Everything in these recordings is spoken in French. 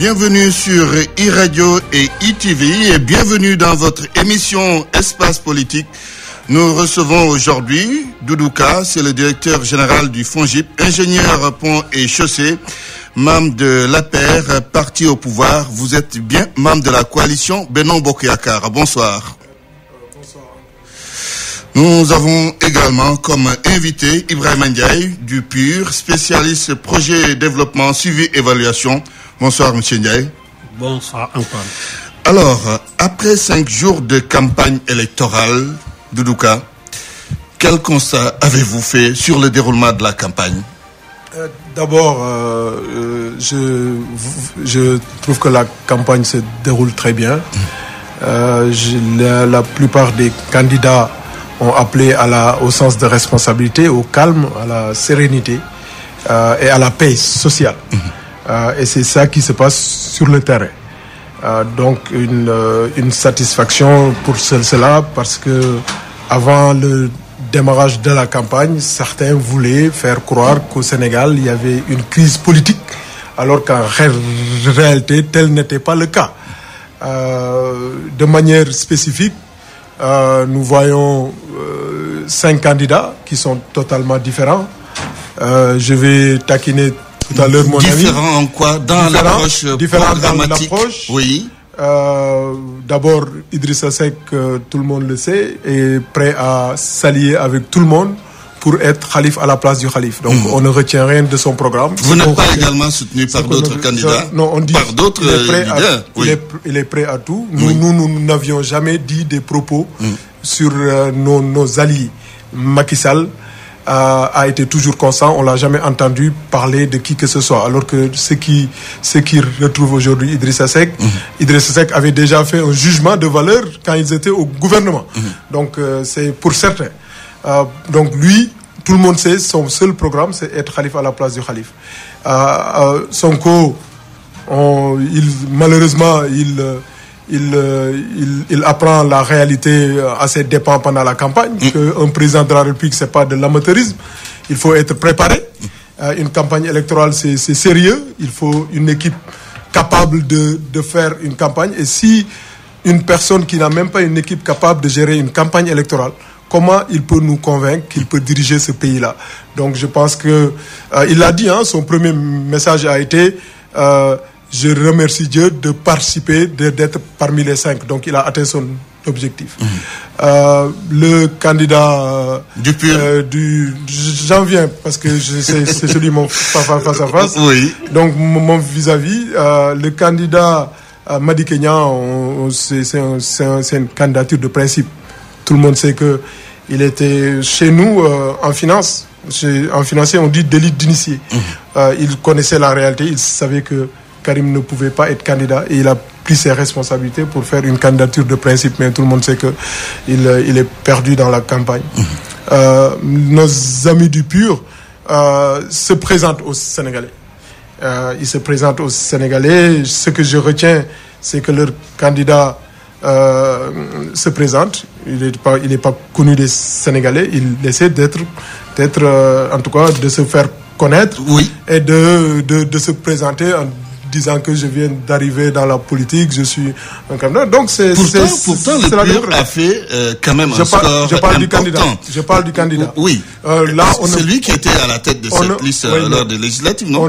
bienvenue sur e-radio et e-TV et bienvenue dans votre émission Espace Politique. Nous recevons aujourd'hui Doudouka, c'est le directeur général du FONGIP, ingénieur pont et chaussée, membre de l'APR, parti au pouvoir. Vous êtes bien membre de la coalition Benno Bokk Yakaar. Bonsoir. Bonsoir. Nous avons également comme invité Ibrahima Ndiaye du PUR, spécialiste projet développement suivi évaluation. Bonsoir Monsieur Ndiaye. Bonsoir Antoine. Alors, après 5 jours de campagne électorale, Doudouka, quel constat avez-vous fait sur le déroulement de la campagne? D'abord, je trouve que la campagne se déroule très bien. La plupart des candidats ont appelé au sens de responsabilité, au calme, à la sérénité et à la paix sociale. Et c'est ça qui se passe sur le terrain. Donc une satisfaction pour cela parce que avant le démarrage de la campagne, certains voulaient faire croire qu'au Sénégal il y avait une crise politique, alors qu'en réalité tel n'était pas le cas. De manière spécifique, nous voyons 5 candidats qui sont totalement différents. Je vais taquiner tout à l'heure mon ami. Différents en quoi? Dans l'approche programmatique. Oui. D'abord, Idrissa Seck, tout le monde le sait, est prêt à s'allier avec tout le monde pour être Khalife à la place du Khalife. Donc, on ne retient rien de son programme. Vous n'êtes pas également soutenu par d'autres candidats? Non, on dit par d'autres leaders. Il est prêt à tout. Nous n'avions jamais dit des propos sur nos alliés. Macky Sall a été toujours constant, on l'a jamais entendu parler de qui que ce soit, alors que ce qui retrouve aujourd'hui Idrissa Seck, Idrissa Seck avait déjà fait un jugement de valeur quand ils étaient au gouvernement. Donc c'est pour certains. Donc lui, tout le monde sait, son seul programme c'est être Khalife à la place du Khalife. Sonko, malheureusement il apprend la réalité à ses dépens pendant la campagne, qu'un président de la République, c'est pas de l'amateurisme. Il faut être préparé. Une campagne électorale, c'est sérieux. Il faut une équipe capable de faire une campagne. Et si une personne qui n'a même pas une équipe capable de gérer une campagne électorale, comment il peut nous convaincre qu'il peut diriger ce pays-là? Donc je pense que il l'a dit, son premier message a été je remercie Dieu de participer, d'être parmi les 5. Donc, il a atteint son objectif. Le candidat du PUR. J'en viens parce que c'est celui mon face à face. Oui. Donc, mon vis-à-vis, le candidat Madické Niang, c'est une candidature de principe. Tout le monde sait que il était chez nous en finance. En financier, on dit d'élite d'initié. Il connaissait la réalité, il savait que Karim ne pouvait pas être candidat et il a pris ses responsabilités pour faire une candidature de principe, mais tout le monde sait qu'il est perdu dans la campagne. Nos amis du PUR se présentent aux Sénégalais. Ils se présentent aux Sénégalais. Ce que je retiens, c'est que leur candidat se présente. Il n'est pas connu des Sénégalais. Il essaie d'être en tout cas, de se faire connaître, et de se présenter en disant que je viens d'arriver dans la politique, je suis un candidat. Donc pourtant le PUR a fait quand même un score important. Je parle du candidat. Oui. C'est lui qui était à la tête de cette liste lors des législatives, non?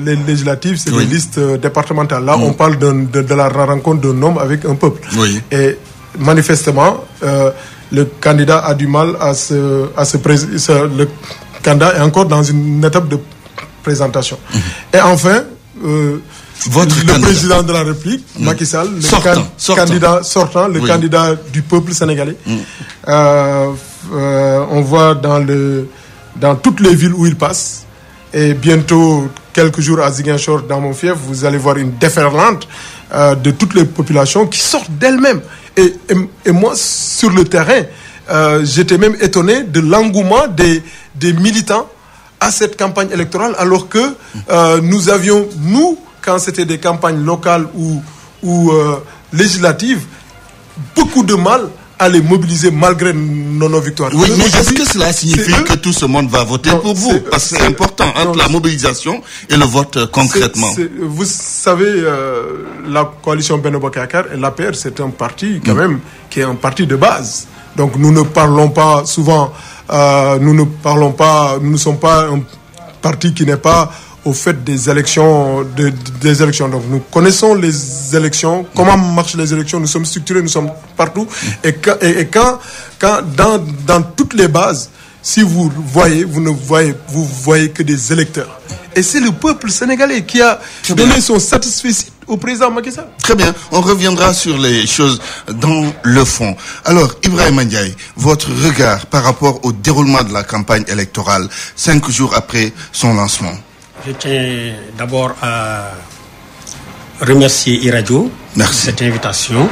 Les législatives, c'est des listes départementales. Là, on parle de la rencontre d'un homme avec un peuple. Oui. Et manifestement, le candidat a du mal à se présenter. Le candidat est encore dans une étape de présentation. Et enfin, le président de la République, Macky Sall, candidat sortant, le candidat du peuple sénégalais. On voit dans toutes les villes où il passe, et bientôt, quelques jours à Ziguinchor, dans mon fief, vous allez voir une déferlante de toutes les populations qui sortent d'elles-mêmes. Et moi, sur le terrain, j'étais même étonné de l'engouement des militants à cette campagne électorale, alors que nous avions, quand c'était des campagnes locales ou législatives, beaucoup de mal à les mobiliser malgré nos victoires. Oui, mais est-ce que cela signifie que tout ce monde va voter pour vous? Parce que c'est important entre la mobilisation et le vote concrètement. Vous savez, la coalition Benno Bokk Yakaar et l'APR, c'est un parti quand même qui est un parti de base. Donc nous ne parlons pas souvent, nous ne sommes pas un parti qui n'est pas au fait des élections, des élections. Donc nous connaissons les élections, comment marchent les élections, nous sommes structurés, nous sommes partout. Et quand dans toutes les bases, si vous voyez, vous voyez que des électeurs. Et c'est le peuple sénégalais qui a donné son satisfecit au président Macky Sall. Très bien, on reviendra sur les choses dans le fond. Alors, Ibrahima Ndiaye, votre regard par rapport au déroulement de la campagne électorale 5 jours après son lancement? Je tiens d'abord à remercier iRadio pour cette invitation.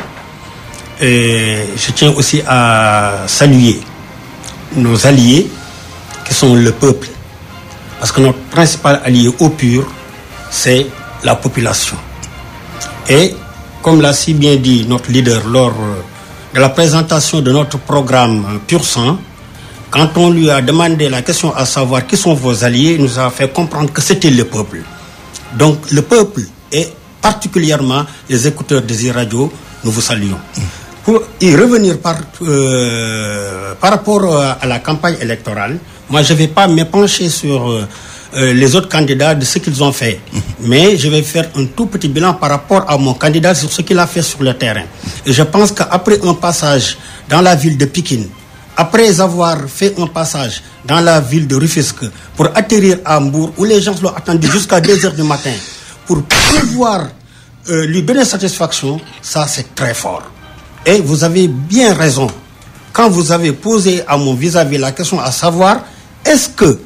Et je tiens aussi à saluer nos alliés qui sont le peuple. Parce que notre principal allié au pur, c'est la population. Et comme l'a si bien dit notre leader lors de la présentation de notre programme Pur Sang, quand on lui a demandé la question à savoir qui sont vos alliés, il nous a fait comprendre que c'était le peuple. Donc le peuple et particulièrement les écouteurs des iRadio, nous vous saluons. Pour y revenir par rapport à la campagne électorale, moi je ne vais pas m'épancher sur les autres candidats de ce qu'ils ont fait. Mais je vais faire un tout petit bilan par rapport à mon candidat sur ce qu'il a fait sur le terrain. Et je pense qu'après un passage dans la ville de Pikine, après avoir fait un passage dans la ville de Rufisque pour atterrir à Mbour, où les gens l'ont attendu jusqu'à 2h du matin, pour pouvoir lui donner satisfaction, ça c'est très fort. Et vous avez bien raison. Quand vous avez posé à mon vis-à-vis la question à savoir, est-ce que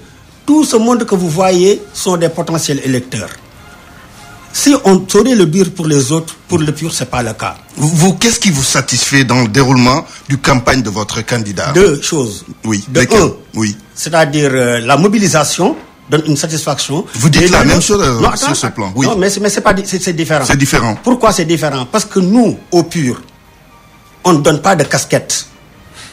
tout ce monde que vous voyez sont des potentiels électeurs? Si on saurait le dire pour les autres, pour le pur, ce n'est pas le cas. Vous, qu'est-ce qui vous satisfait dans le déroulement du campagne de votre candidat? Deux choses. Oui. Oui. C'est-à-dire la mobilisation donne une satisfaction. Vous dites la même chose sur ce plan? Oui. Non, mais c'est différent. C'est différent. Pourquoi c'est différent? Parce que nous, au pur, on ne donne pas de casquette.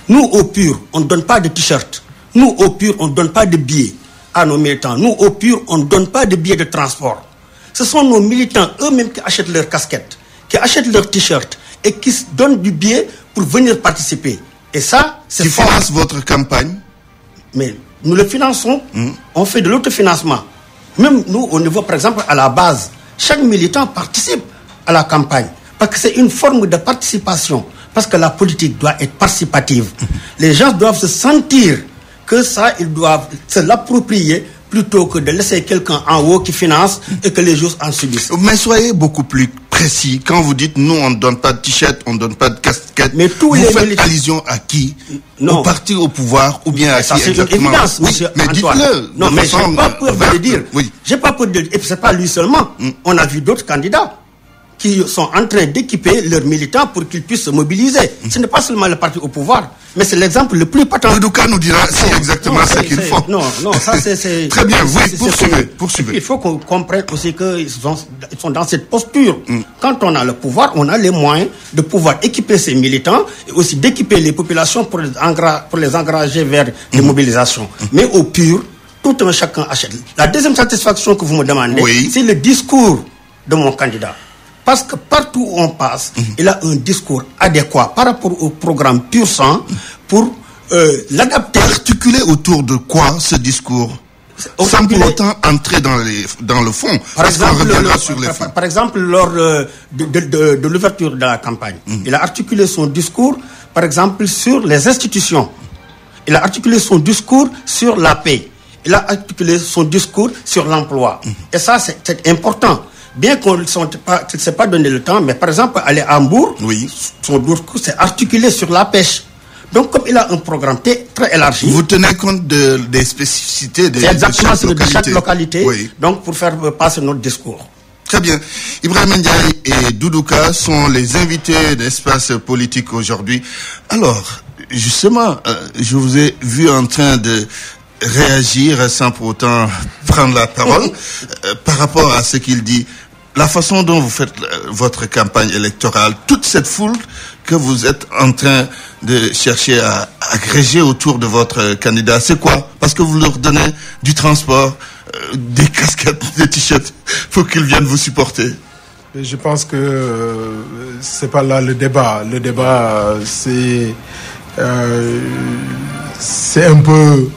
Nous, au pur, on ne donne pas de t-shirt. Nous, au pur, on ne donne pas de billets à nos militants. Nous, au pur, on ne donne pas de billets de transport. Ce sont nos militants eux-mêmes qui achètent leurs casquettes, qui achètent leurs t-shirts et qui se donnent du billet pour venir participer. Et ça, c'est qui finance votre campagne? Mais nous le finançons. On fait de l'autofinancement. Même nous, au niveau, par exemple, à la base, chaque militant participe à la campagne. Parce que c'est une forme de participation. Parce que la politique doit être participative. Les gens doivent se sentir que ça, ils doivent se l'approprier plutôt que de laisser quelqu'un en haut qui finance et que les gens en subissent. Mais soyez beaucoup plus précis. Quand vous dites nous, on ne donne pas de t-shirt, on ne donne pas de casquette, mais tous vous faites allusion à qui? Non. Au parti au pouvoir ou bien à ça, qui c'est exactement? Une évidence, oui, monsieur mais Antoine. dites-le. Non, mais je n'ai pas peur de le dire. Oui. J'ai pas peur de le dire. Et puis c'est pas lui seulement. On a vu d'autres candidats qui sont en train d'équiper leurs militants pour qu'ils puissent se mobiliser. Ce n'est pas seulement le parti au pouvoir, mais c'est l'exemple le plus patent. Douka nous dira c'est exactement ce qu'il faut. Non, ça c'est... Très bien, oui, poursuivez. Il faut qu'on comprenne aussi qu'ils sont dans cette posture. Quand on a le pouvoir, on a les moyens de pouvoir équiper ses militants et aussi d'équiper les populations pour les engager vers des mobilisations. Mais au pur, tout un chacun achète. La deuxième satisfaction que vous me demandez, c'est le discours de mon candidat. Parce que partout où on passe, il a un discours adéquat par rapport au programme Pur Sang pour l'adapter. Articuler autour de quoi ce discours? Sans pour autant entrer dans le fond. Par exemple, lors de l'ouverture de la campagne, il a articulé son discours, par exemple, sur les institutions. Il a articulé son discours sur la paix. Il a articulé son discours sur l'emploi. Et ça, c'est important. Bien qu'on ne s'est pas donné le temps, mais par exemple, aller à Hambourg, son discours s'est articulé sur la pêche. Donc, comme il a un programme très élargi... Vous tenez compte des spécificités de chaque localité, donc pour faire passer notre discours. Très bien. Ibrahima Ndiaye et Doudouka sont les invités d'Espace Politique aujourd'hui. Alors, justement, je vous ai vu en train de réagir sans pour autant prendre la parole par rapport à ce qu'il dit. La façon dont vous faites votre campagne électorale, toute cette foule que vous êtes en train de chercher à agréger autour de votre candidat, c'est quoi? Parce que vous leur donnez du transport, des casquettes, des t-shirts, pour qu'ils viennent vous supporter. Je pense que c'est pas là le débat. Le débat, c'est un peu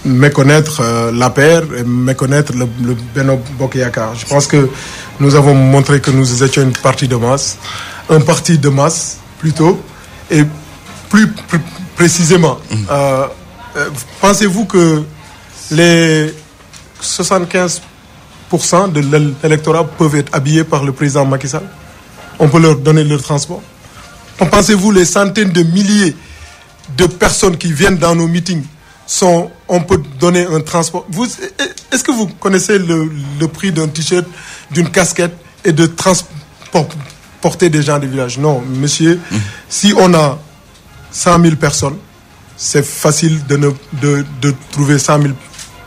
méconnaître l'APR et méconnaître le Benno Bokk Yakaar. Je pense que nous avons montré que nous étions une partie de masse, un parti de masse plutôt, et plus précisément, pensez-vous que les 75% de l'électorat peuvent être habillés par le président Macky Sall? On peut leur donner leur transport. Pensez-vous les centaines de milliers de personnes qui viennent dans nos meetings, on peut donner un transport? Est-ce que vous connaissez le prix d'un t-shirt, d'une casquette et de transporter des gens des villages? Non, monsieur. Si on a 100 000 personnes, c'est facile de trouver 100 000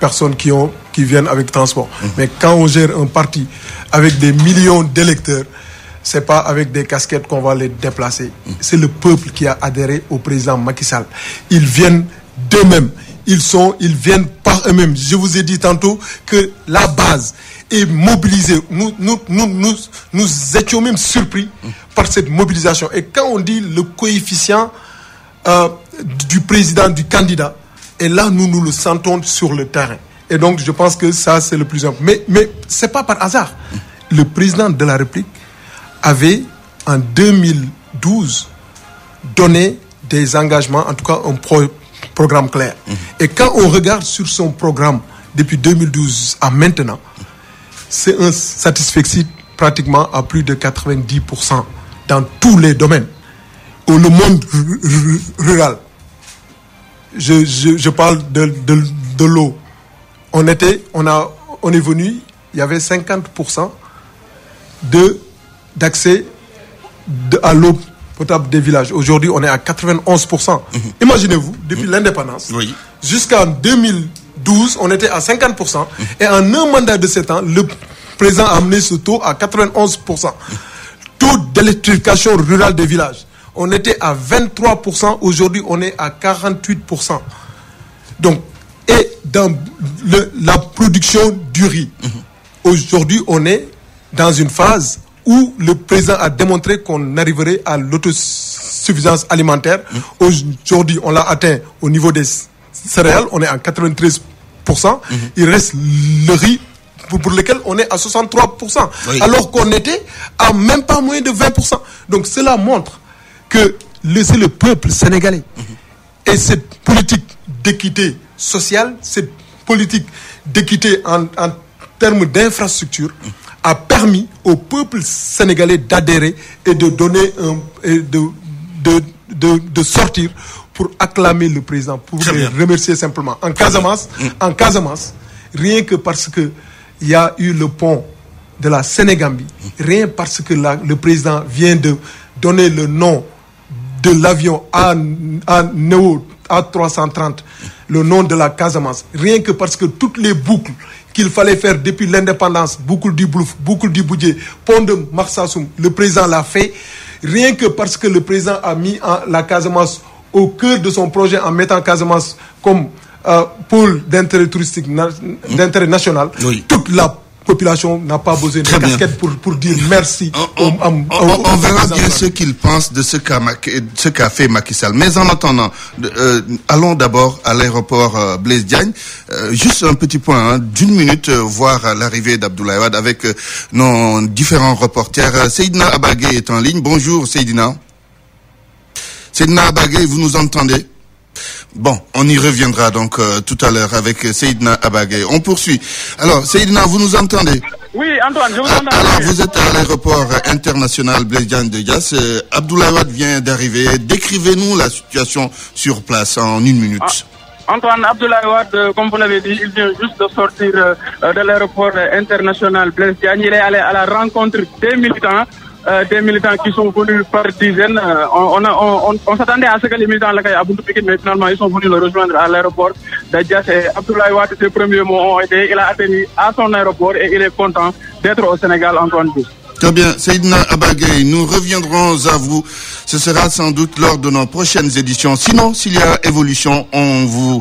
personnes qui viennent avec transport. Mais quand on gère un parti avec des millions d'électeurs, c'est pas avec des casquettes qu'on va les déplacer. C'est le peuple qui a adhéré au président Macky Sall. Ils viennent d'eux-mêmes. Ils viennent par eux-mêmes. Je vous ai dit tantôt que la base est mobilisée. Nous étions même surpris par cette mobilisation. Et quand on dit le coefficient du président, du candidat, et là, nous le sentons sur le terrain. Et donc, je pense que ça, c'est le plus important. Mais ce n'est pas par hasard. Le président de la République avait, en 2012, donné des engagements, en tout cas un programme clair. Et quand on regarde sur son programme, depuis 2012 à maintenant, c'est un satisfecit pratiquement à plus de 90% dans tous les domaines. Au le monde rural, je parle de l'eau. On est venu, il y avait 50% d'accès à l'eau potable des villages. Aujourd'hui, on est à 91%. Imaginez-vous, depuis l'indépendance, jusqu'en 2012, on était à 50%. Et en un mandat de 7 ans, le président a amené ce taux à 91%. Taux d'électrification rurale des villages. On était à 23%, aujourd'hui on est à 48%. Donc, et dans la production du riz, aujourd'hui on est dans une phase où le président a démontré qu'on arriverait à l'autosuffisance alimentaire. Aujourd'hui on l'a atteint au niveau des céréales, on est à 93%. Il reste le riz pour lequel on est à 63%. Alors qu'on était à même pas moins de 20%. Donc cela montre que c'est le peuple sénégalais. Et cette politique d'équité sociale, cette politique d'équité en termes d'infrastructure a permis au peuple sénégalais d'adhérer et de donner de sortir pour acclamer le président, pour les remercier simplement. En Casamance, rien que parce que il y a eu le pont de la Sénégambie, rien parce que le président vient de donner le nom de l'avion Neo A330, le nom de la Casamance, rien que parce que toutes les boucles qu'il fallait faire depuis l'indépendance, boucle du Blouf, boucle du Boudjé, pont de Marsassoum, le président l'a fait, rien que parce que le président a mis la Casamance au cœur de son projet en mettant Casamance comme pôle d'intérêt touristique, d'intérêt national. Toute la population n'a pas besoin de casquette pour dire merci. On verra bien ce qu'il pense de ce qu'a fait Macky Sall. Mais en attendant, allons d'abord à l'aéroport Blaise Diagne. Juste un petit point, d'une minute, voir l'arrivée d'Abdoulaye Wade avec nos différents reporters. Seydina Abagé est en ligne. Bonjour Seydina. Seydina Abagé, vous nous entendez? Bon, on y reviendra donc tout à l'heure avec Seydina Abagé. On poursuit. Alors, Seydina, vous nous entendez? Oui, Antoine, je vous entends. Alors, vous êtes à l'aéroport international Blaise Diagne de Diass. Abdoulaye Wade vient d'arriver. Décrivez-nous la situation sur place en une minute. Antoine, Abdoulaye Wade, comme vous l'avez dit, il vient juste de sortir de l'aéroport international Blaise Diagne. Il est allé à la rencontre des militants qui sont venus par dizaines. On s'attendait à ce que les militants l'accueillent à Buntu Pikine, mais finalement ils sont venus le rejoindre à l'aéroport de Diass. Et Abdoulaye Wade, ses premiers mots ont été, il a atterri à son aéroport et il est content d'être au Sénégal, Antoine Diouf. Très bien, Seydina Abagay, nous reviendrons à vous. Ce sera sans doute lors de nos prochaines éditions. Sinon, s'il y a évolution, on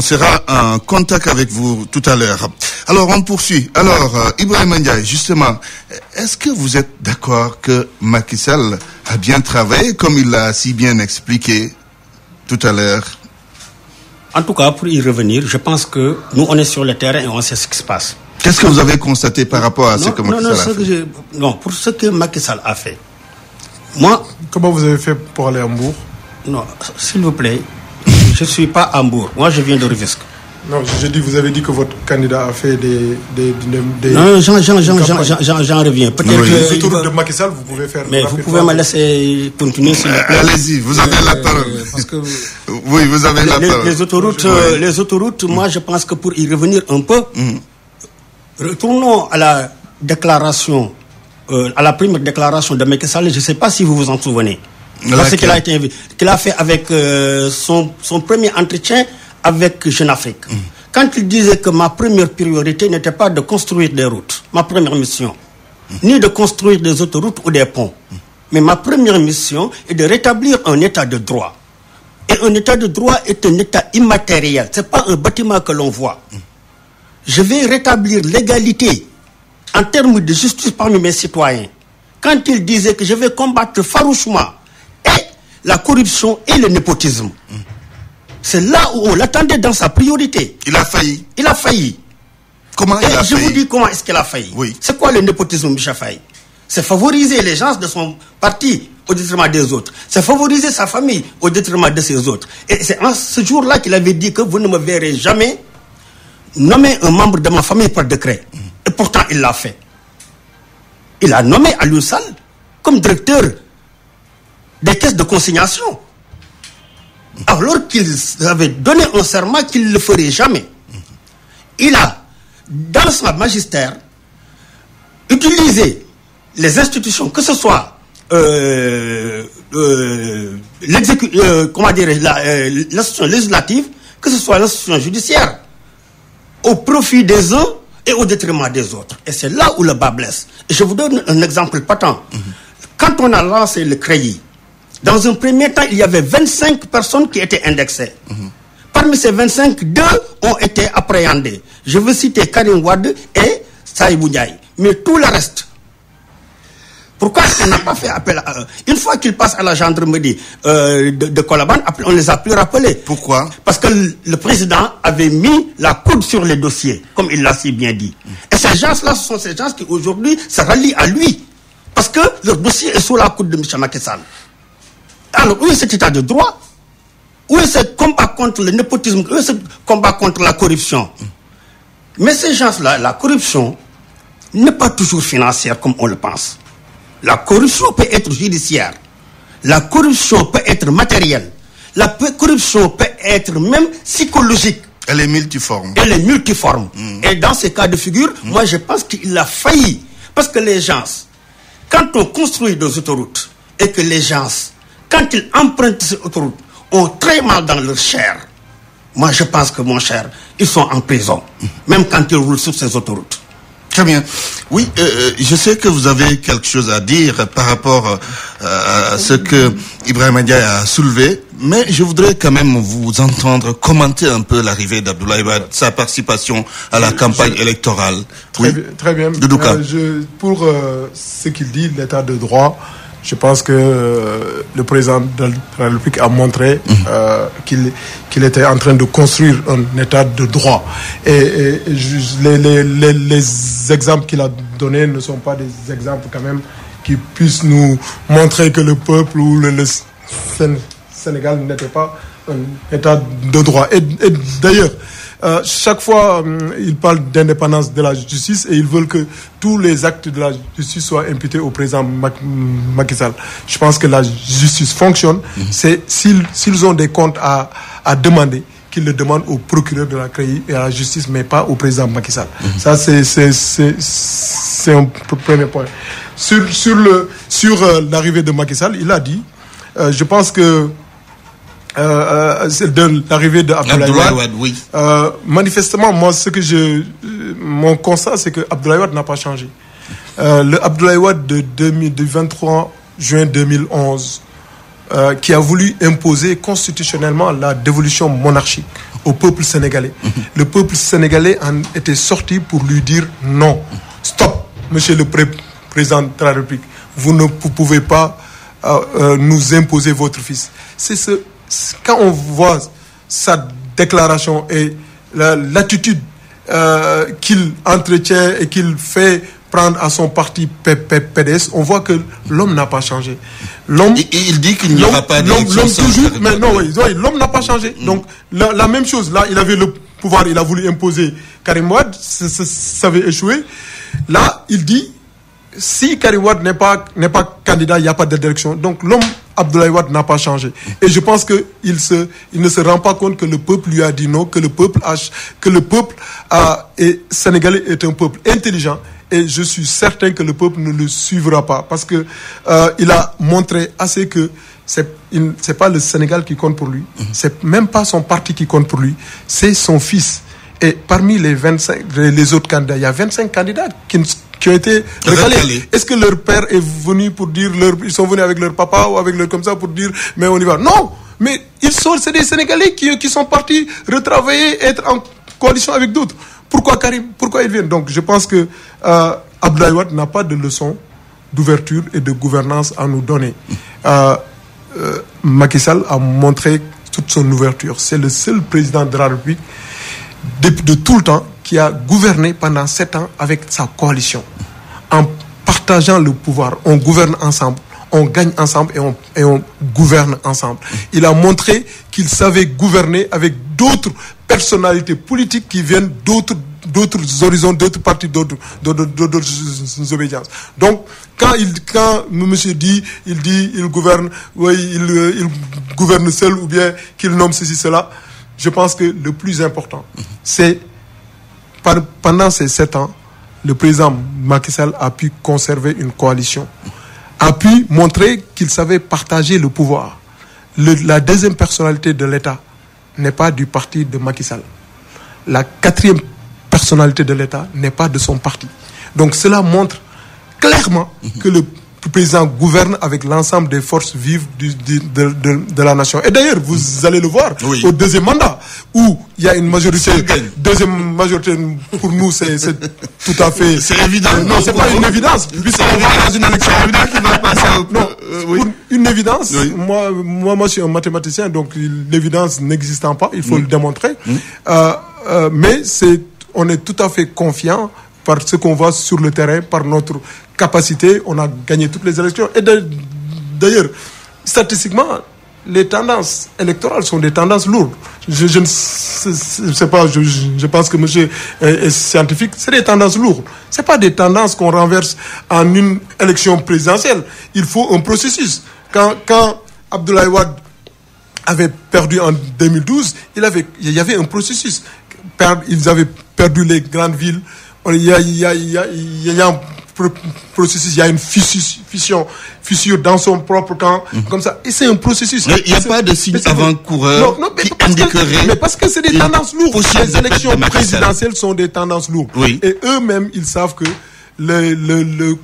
sera en contact avec vous tout à l'heure. Alors, on poursuit. Alors, Ibrahima Ndiaye, justement, est-ce que vous êtes d'accord que Macky Sall a bien travaillé, comme il l'a si bien expliqué tout à l'heure? En tout cas, pour y revenir, je pense que nous, on est sur le terrain et on sait ce qui se passe. Qu'est-ce que vous avez constaté par rapport à ce que Macky Sall a fait? Non, pour ce que Macky Sall a fait. Moi... Comment vous avez fait pour aller à Hambourg? Non, s'il vous plaît, je ne suis pas à Hambourg. Moi, je viens de Rufisque. Non, vous avez dit que votre candidat a fait des non, j'en reviens. Peut-être les autoroutes de Macky Sall, vous pouvez faire... Mais vous pouvez me laisser continuer, s'il vous plaît. Allez-y, vous avez la parole. Parce que oui, vous avez la parole. Les autoroutes, moi, je pense que pour y revenir un peu, retournons à la déclaration, à la première déclaration de Macky Sall. Je ne sais pas si vous vous en souvenez. Parce qu'il a fait avec son premier entretien avec Jeune Afrique. Quand il disait que ma première priorité n'était pas de construire des routes, ma première mission, ni de construire des autoroutes ou des ponts, mais ma première mission est de rétablir un état de droit. Et un état de droit est un état immatériel. Ce n'est pas un bâtiment que l'on voit. Je vais rétablir l'égalité en termes de justice parmi mes citoyens. Quand il disait que je vais combattre farouchement la corruption et le népotisme. C'est là où on l'attendait dans sa priorité. Il a failli. Il a failli. Comment il a failli? Je vous dis comment est-ce qu'il a failli. Oui. C'est quoi le népotisme, Michel Faye? C'est favoriser les gens de son parti au détriment des autres. C'est favoriser sa famille au détriment de ses autres. Et c'est en ce jour-là qu'il avait dit que vous ne me verrez jamais nommer un membre de ma famille par décret. Et pourtant, il l'a fait. Il a nommé Aliou Sall comme directeur des caisses de consignation. Alors qu'il avait donné un serment qu'il ne le ferait jamais. Il a, dans son magistère, utilisé les institutions, que ce soit l'institution législative, que ce soit l'institution judiciaire, au profit des uns et au détriment des autres. Et c'est là où le bas blesse. Et je vous donne un exemple patent. Quand on a lancé le CREI, dans un premier temps, il y avait 25 personnes qui étaient indexées. Parmi ces 25, 2 ont été appréhendés. Je veux citer Karim Wade et Saïbou Ndiaye. Mais tout le reste, pourquoi on n'a pas fait appel à eux? Une fois qu'ils passent à la gendarmerie de Colobane, on ne les a plus rappelés. Pourquoi? Parce que le président avait mis la coude sur les dossiers, comme il l'a si bien dit. Et ces gens-là, ce sont ces gens qui aujourd'hui se rallient à lui. Parce que leur dossier est sous la coude de M. Macky Sall. Alors, où est cet état de droit? Où est ce combat contre le népotisme? Où est ce combat contre la corruption? Mais ces gens-là, la corruption n'est pas toujours financière comme on le pense. La corruption peut être judiciaire. La corruption peut être matérielle. La corruption peut être même psychologique. Elle est multiforme. Elle est multiforme. Et dans ces cas de figure, moi je pense qu'il a failli. Parce que les gens, quand on construit des autoroutes, et que les gens, quand ils empruntent ces autoroutes, ont très mal dans leur chair. Moi, je pense que, mon cher, ils sont en prison, même quand ils roulent sur ces autoroutes. Très bien. Oui, je sais que vous avez quelque chose à dire par rapport à ce que Ibrahima Ndiaye a soulevé, mais je voudrais quand même vous entendre commenter un peu l'arrivée d'Abdoulaye Wade, sa participation à la campagne électorale. Très bien. Doudouka. Pour ce qu'il dit, l'état de droit, je pense que le président de la République a montré qu'il était en train de construire un état de droit. Et les exemples qu'il a donnés ne sont pas des exemples quand même qui puissent nous montrer que le peuple ou le Sénégal n'était pas un état de droit. Et d'ailleurs, chaque fois, ils parlent d'indépendance de la justice et ils veulent que tous les actes de la justice soient imputés au président Macky Sall. Je pense que la justice fonctionne. C'est s'ils ont des comptes à demander, qu'ils le demandent au procureur de la CREI et à la justice, mais pas au président Macky Sall. Ça, c'est un premier point. Sur l'arrivée de Macky Sall, il a dit, je pense que de l'arrivée d'Abdoulaye Wade, oui. Manifestement, moi, mon constat, c'est que Abdoulaye Wade n'a pas changé. Le Abdoulaye Wade du 23 juin 2011, qui a voulu imposer constitutionnellement la dévolution monarchique au peuple sénégalais. Le peuple sénégalais en était sorti pour lui dire non. Stop, monsieur le président de la République. Vous ne pouvez pas nous imposer votre fils. Quand on voit sa déclaration et l'attitude qu'il entretient et qu'il fait prendre à son parti PDS, on voit que l'homme n'a pas changé. Il dit qu'il n'y aura pas d'élection sans toujours, mais non, oui, l'homme n'a pas changé. Donc la même chose, là, il avait le pouvoir, il a voulu imposer Karim Wade, ça avait échoué. Là, il dit, si Karim Wade n'est pas candidat, il n'y a pas d'élection. Donc l'homme Abdoulaye Wade n'a pas changé. Et je pense qu'il ne se rend pas compte que le peuple lui a dit non, que le peuple sénégalais est un peuple intelligent. Et je suis certain que le peuple ne le suivra pas. Parce que il a montré assez que c'est pas le Sénégal qui compte pour lui. C'est même pas son parti qui compte pour lui. C'est son fils. Et parmi les autres candidats, il y a 25 candidats qui ont été recalés. Est-ce que leur père est venu pour dire, ils sont venus avec leur papa ou avec leur comme ça pour dire, mais on y va? Non! Mais c'est des Sénégalais qui sont partis retravailler, être en coalition avec d'autres. Pourquoi Karim? Pourquoi ils viennent? Donc je pense que Abdoulaye Wade n'a pas de leçon d'ouverture et de gouvernance à nous donner. Macky Sall a montré toute son ouverture. C'est le seul président de la République de tout le temps qui a gouverné pendant 7 ans avec sa coalition. En partageant le pouvoir, on gouverne ensemble, on gagne ensemble et on gouverne ensemble. Il a montré qu'il savait gouverner avec d'autres personnalités politiques qui viennent d'autres horizons, d'autres partis, d'autres obédiences. Donc, quand monsieur dit, il gouverne, oui, il gouverne seul ou bien qu'il nomme ceci, cela, je pense que le plus important, c'est pendant ces 7 ans, le président Macky Sall a pu conserver une coalition, a pu montrer qu'il savait partager le pouvoir. La deuxième personnalité de l'État n'est pas du parti de Macky Sall. La 4e personnalité de l'État n'est pas de son parti. Donc cela montre clairement que le président gouverne avec l'ensemble des forces vives de la nation. Et d'ailleurs, vous allez le voir au deuxième mandat, où il y a une majorité. Deuxième majorité, pour nous, c'est tout à fait... C'est évident. Non, c'est pas une évidence. Puisqu'on va dans une élection. C'est évident qu'il va passer pour une évidence, moi, je suis un mathématicien, donc l'évidence n'existant pas, il faut le démontrer. Mais on est tout à fait confiant par ce qu'on voit sur le terrain, par notre capacité, on a gagné toutes les élections. Et d'ailleurs, statistiquement, les tendances électorales sont des tendances lourdes. Je ne sais pas, je pense que monsieur est scientifique, c'est des tendances lourdes. Ce n'est pas des tendances qu'on renverse en une élection présidentielle. Il faut un processus. Quand Abdoulaye Wade avait perdu en 2012, il y avait un processus. Ils avaient perdu les grandes villes. Il y a un processus, il y a une fissure dans son propre camp, comme ça. Et c'est un processus. Mais il n'y a pas de signe avant-coureur qui indiquerait... Mais parce que c'est des tendances lourdes. Les élections présidentielles sont des tendances lourdes. Oui. Et eux-mêmes, ils savent que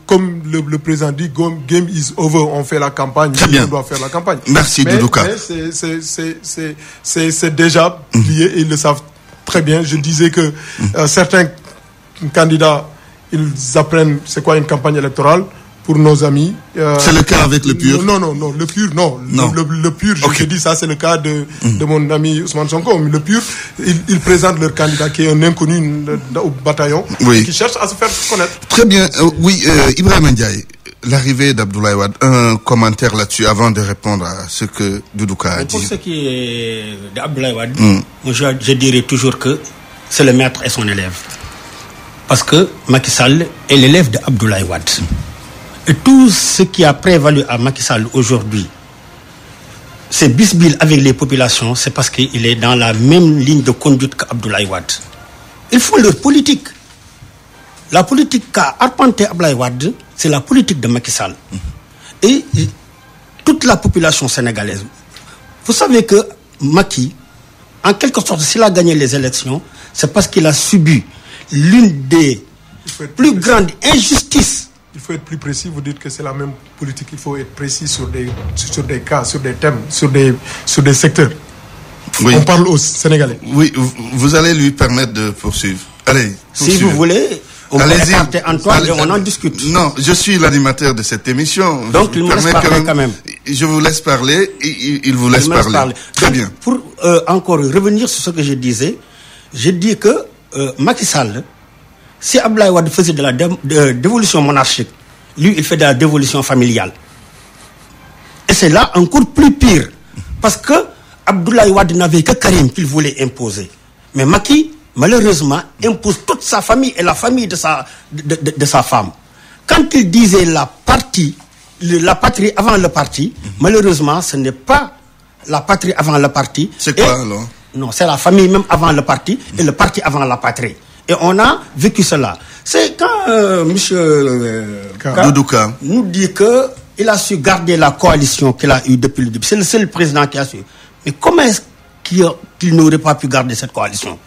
comme le président dit, game is over, on fait la campagne, on doit faire la campagne. Merci Doudouka. Mais c'est déjà lié et ils le savent très bien. Je disais que certains candidats, ils apprennent c'est quoi une campagne électorale pour nos amis. C'est le cas avec le PUR? Non, le PUR, non. Le PUR, je te dis ça, c'est le cas de mon ami Ousmane Sonko. Mais le PUR, ils présentent leur candidat qui est un inconnu au bataillon, et qui cherche à se faire connaître. Très bien. Ibrahim Ndiaye, l'arrivée d'Abdoulaye Wade, un commentaire là-dessus avant de répondre à ce que Doudouka a dit. Pour ce qui est d'Abdoulaye Wade, je dirais toujours que c'est le maître et son élève. Parce que Macky Sall est l'élève d'Abdoulaye Wade. Et tout ce qui a prévalu à Macky Sall aujourd'hui, c'est bisbille avec les populations, c'est parce qu'il est dans la même ligne de conduite qu'Abdoulaye Wade. Ils font leur politique. La politique qu'a arpenté Abdoulaye Wade, c'est la politique de Macky Sall. Et toute la population sénégalaise. Vous savez que Macky, en quelque sorte, s'il a gagné les élections, c'est parce qu'il a subi l'une des plus grande injustice. Il faut être plus précis. Vous dites que c'est la même politique. Il faut être précis sur des cas, sur des thèmes, sur des secteurs. Oui. On parle aux Sénégalais. Oui, vous allez lui permettre de poursuivre. Allez, si vous voulez, on peut écarter Antoine et on en discute. Non, je suis l'animateur de cette émission. Donc il me laisse parler quand même. Je vous laisse parler, il vous laisse parler. Très donc, bien. Pour encore revenir sur ce que je disais, je dis que Macky Sall, si Abdoulaye Wade faisait de la dévolution monarchique, lui il fait de la dévolution familiale. Et c'est là encore plus pire. Parce que Abdoulaye Wade n'avait que Karim qu'il voulait imposer. Mais Macky, malheureusement, impose toute sa famille et la famille de sa femme. Quand il disait la patrie avant le parti, malheureusement, ce n'est pas la patrie avant le parti. C'est quoi alors? Non, c'est la famille même avant le parti et le parti avant la patrie. Et on a vécu cela. C'est quand M. Doudou Ka nous dit qu'il a su garder la coalition qu'il a eue depuis le début. C'est le seul président qui a su. Mais comment est-ce qu'il n'aurait pas pu garder cette coalition?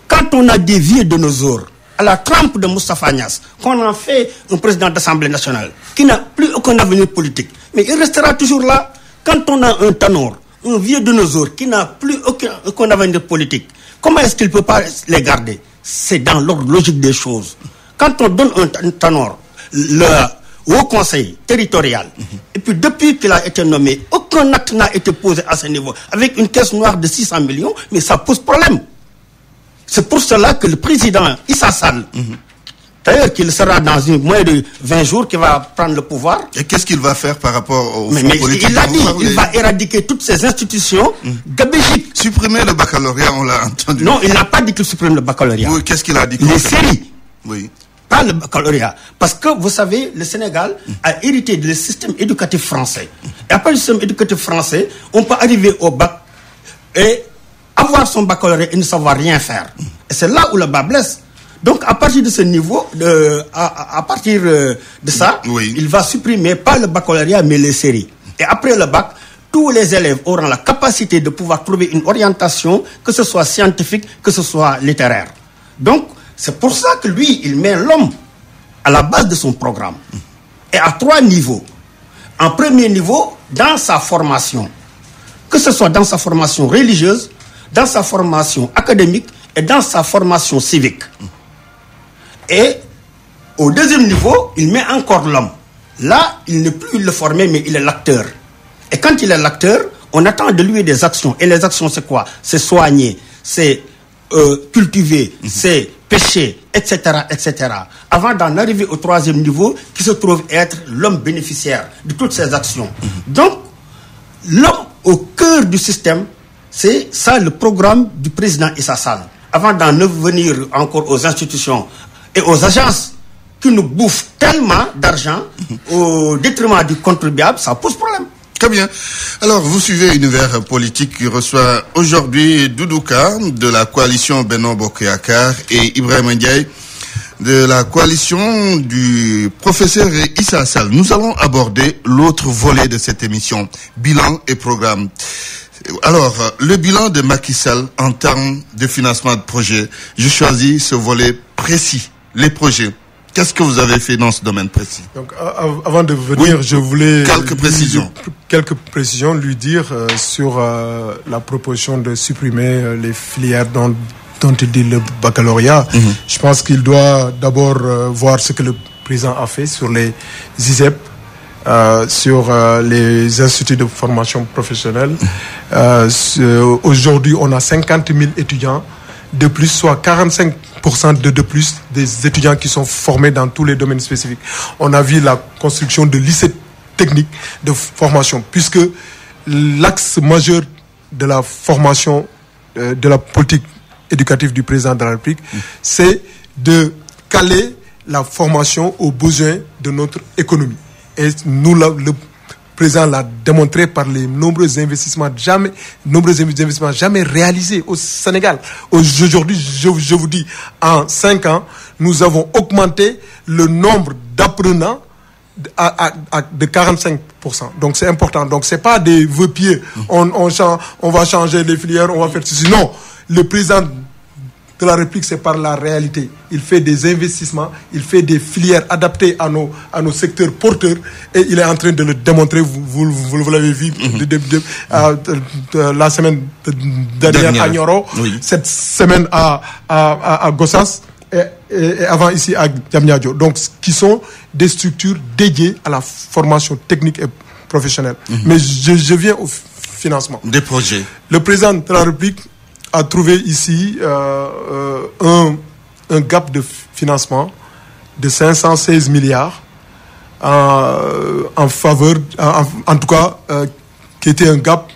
Quand on a dévié de nos jours à la trempe de Moustapha Niasse, qu'on en fait un président d'Assemblée nationale qui n'a plus aucun avenir politique, mais il restera toujours là. Quand on a un Tanor, un vieux de nos jours qui n'a plus aucun avenir politique, comment est-ce qu'il ne peut pas les garder? C'est dans l'ordre logique des choses. Quand on donne un Tanor, le Haut Conseil territorial, et puis depuis qu'il a été nommé, aucun acte n'a été posé à ce niveau, avec une caisse noire de 600 millions, mais ça pose problème. C'est pour cela que le président Issa Sall, d'ailleurs qu'il sera dans moins de 20 jours, qu'il va prendre le pouvoir. Et qu'est-ce qu'il va faire par rapport au mais il a dit, il va éradiquer toutes ces institutions gabégiques. Supprimer le baccalauréat, on l'a entendu. Non, il n'a pas dit qu'il supprime le baccalauréat. Oui, qu'est-ce qu'il a dit? Les séries. Oui. Pas le baccalauréat. Parce que, vous savez, le Sénégal a hérité du système éducatif français. Et après le système éducatif français, on peut arriver au bac et avoir son baccalauréat et ne savoir rien faire. Et c'est là où le bas blesse. Donc, à partir de ce niveau, à partir de ça, oui, il va supprimer pas le baccalauréat, mais les séries. Et après le bac, tous les élèves auront la capacité de pouvoir trouver une orientation, que ce soit scientifique, que ce soit littéraire. Donc, c'est pour ça que lui, il met l'homme à la base de son programme. Et à 3 niveaux. En premier niveau, dans sa formation. Que ce soit dans sa formation religieuse, dans sa formation académique et dans sa formation civique. Et au deuxième niveau, il met encore l'homme. Là, il n'est plus le formé, mais il est l'acteur. Et quand il est l'acteur, on attend de lui des actions. Et les actions, c'est quoi? C'est soigner, c'est cultiver, c'est pêcher, etc., etc. Avant d'en arriver au 3e niveau, qui se trouve être l'homme bénéficiaire de toutes ces actions. Donc, l'homme au cœur du système, c'est ça le programme du président Issa Sall. Avant d'en venir encore aux institutions et aux agences qui nous bouffent tellement d'argent au détriment du contribuable, ça pose problème. Très bien. Alors, vous suivez Univers Politique qui reçoit aujourd'hui Doudou Ka de la coalition Benno Bokk Yakaar et Ibrahima Ndiaye de la coalition du professeur Issa Sall. Nous allons aborder l'autre volet de cette émission, bilan et programme. Alors, le bilan de Macky Sall en termes de financement de projet, je choisis ce volet précis, les projets. Qu'est-ce que vous avez fait dans ce domaine précis? Donc, avant de venir, oui, je voulais quelques précisions lui dire sur la proposition de supprimer les filières dont il dit le baccalauréat. Je pense qu'il doit d'abord voir ce que le président a fait sur les ISEP, sur les instituts de formation professionnelle. Aujourd'hui, on a 50 000 étudiants de plus, soit 45% de plus des étudiants qui sont formés dans tous les domaines spécifiques. On a vu la construction de lycées techniques de formation, puisque l'axe majeur de la formation, de la politique éducative du président de la République, c'est de caler la formation aux besoins de notre économie. Et nous, le président l'a démontré par les nombreux investissements jamais réalisés au Sénégal. Aujourd'hui, je vous dis, en 5 ans, nous avons augmenté le nombre d'apprenants de 45%. Donc c'est important. Donc c'est pas des vœux pieux. On va changer les filières, on va faire ceci. Non, le président de la République, c'est par la réalité. Il fait des investissements, il fait des filières adaptées à nos secteurs porteurs, et il est en train de le démontrer. Vous l'avez vu la semaine dernière à Nioro, cette semaine à Gossas, et avant ici à Diamniadio. Donc, qui sont des structures dédiées à la formation technique et professionnelle. Mais je viens au financement. Des projets. Le président de la République a trouvé ici un gap de financement de 516 milliards en faveur, en tout cas, qui était un gap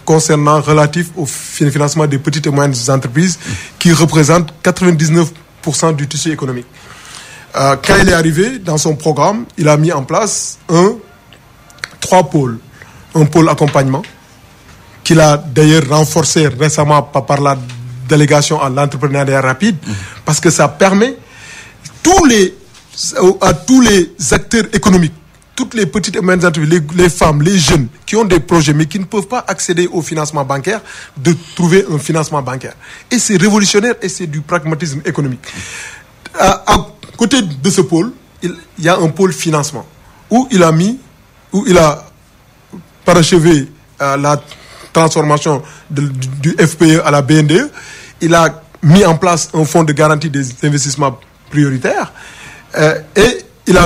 concernant relatif au financement des petites et moyennes entreprises qui représentent 99% du tissu économique. Quand il est arrivé dans son programme, il a mis en place trois pôles. Un pôle accompagnement, qu'il a d'ailleurs renforcé récemment par la délégation à l'entrepreneuriat rapide, parce que ça permet à tous les acteurs économiques, toutes les petites et moyennes entreprises, les femmes, les jeunes qui ont des projets mais qui ne peuvent pas accéder au financement bancaire, de trouver un financement bancaire. Et c'est révolutionnaire et c'est du pragmatisme économique. À côté de ce pôle, il y a un pôle financement où il a parachevé la transformation du FPE à la BNDE. Il a mis en place un fonds de garantie des investissements prioritaires et il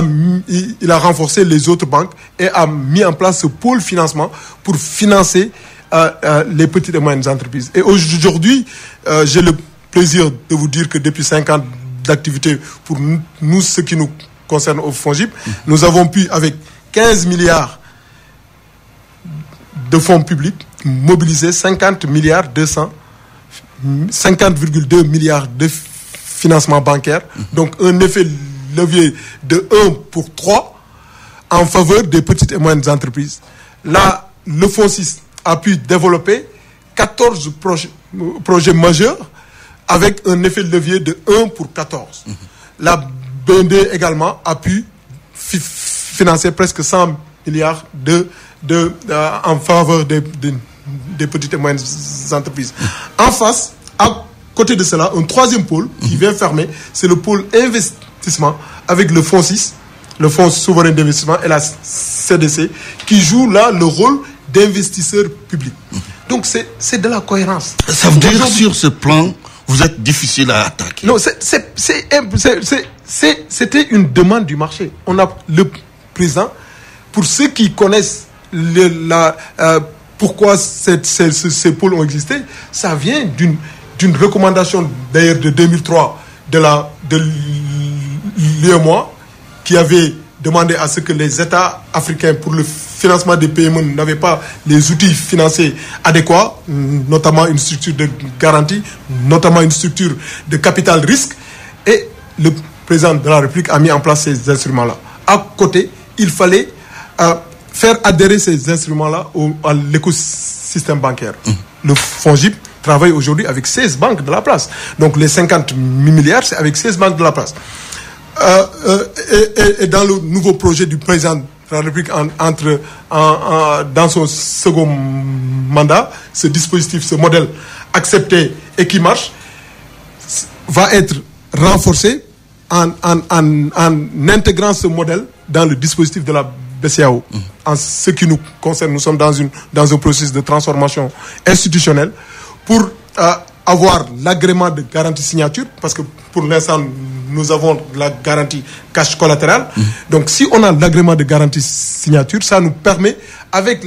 a renforcé les autres banques et a mis en place ce pôle financement pour financer les petites et moyennes entreprises. Et aujourd'hui, j'ai le plaisir de vous dire que depuis 5 ans d'activité, pour nous, ce qui nous concerne au FONGIP, nous avons pu, avec 15 milliards de fonds publics, mobiliser 50,2 milliards de financement bancaire. Donc un effet levier de 1 pour 3 en faveur des petites et moyennes entreprises. Là, le Fonds 6 a pu développer 14 projets majeurs avec un effet levier de 1 pour 14. La BND également a pu financer presque 100 milliards en faveur des petites et moyennes entreprises. En face, à côté de cela, un troisième pôle qui vient fermer, c'est le pôle investissement avec le Fonds 6, le Fonds souverain d'investissement et la CDC, qui joue là le rôle d'investisseur public. Donc c'est de la cohérence. Ça veut dire sur ce plan, vous êtes difficile à attaquer. Non, c'était une demande du marché. On a le président, pour ceux qui connaissent pourquoi ces pôles ont existé, ça vient d'une recommandation d'ailleurs de 2003 de l'UEMOA qui avait demandé à ce que les États africains pour le financement des PME n'avaient pas les outils financiers adéquats, notamment une structure de garantie, notamment une structure de capital risque, et le président de la République a mis en place ces instruments-là. À côté, il fallait faire adhérer ces instruments-là à l'écosystème bancaire. Le FONGIP travaille aujourd'hui avec 16 banques de la place. Donc les 50 milliards, c'est avec 16 banques de la place. Et dans le nouveau projet du président de la République dans son second mandat, ce dispositif, ce modèle accepté et qui marche, va être renforcé en intégrant ce modèle dans le dispositif de la BCEAO. En ce qui nous concerne, nous sommes dans un processus de transformation institutionnelle pour avoir l'agrément de garantie signature, parce que pour l'instant, nous avons la garantie cash collatéral. Donc, si on a l'agrément de garantie signature, ça nous permet, avec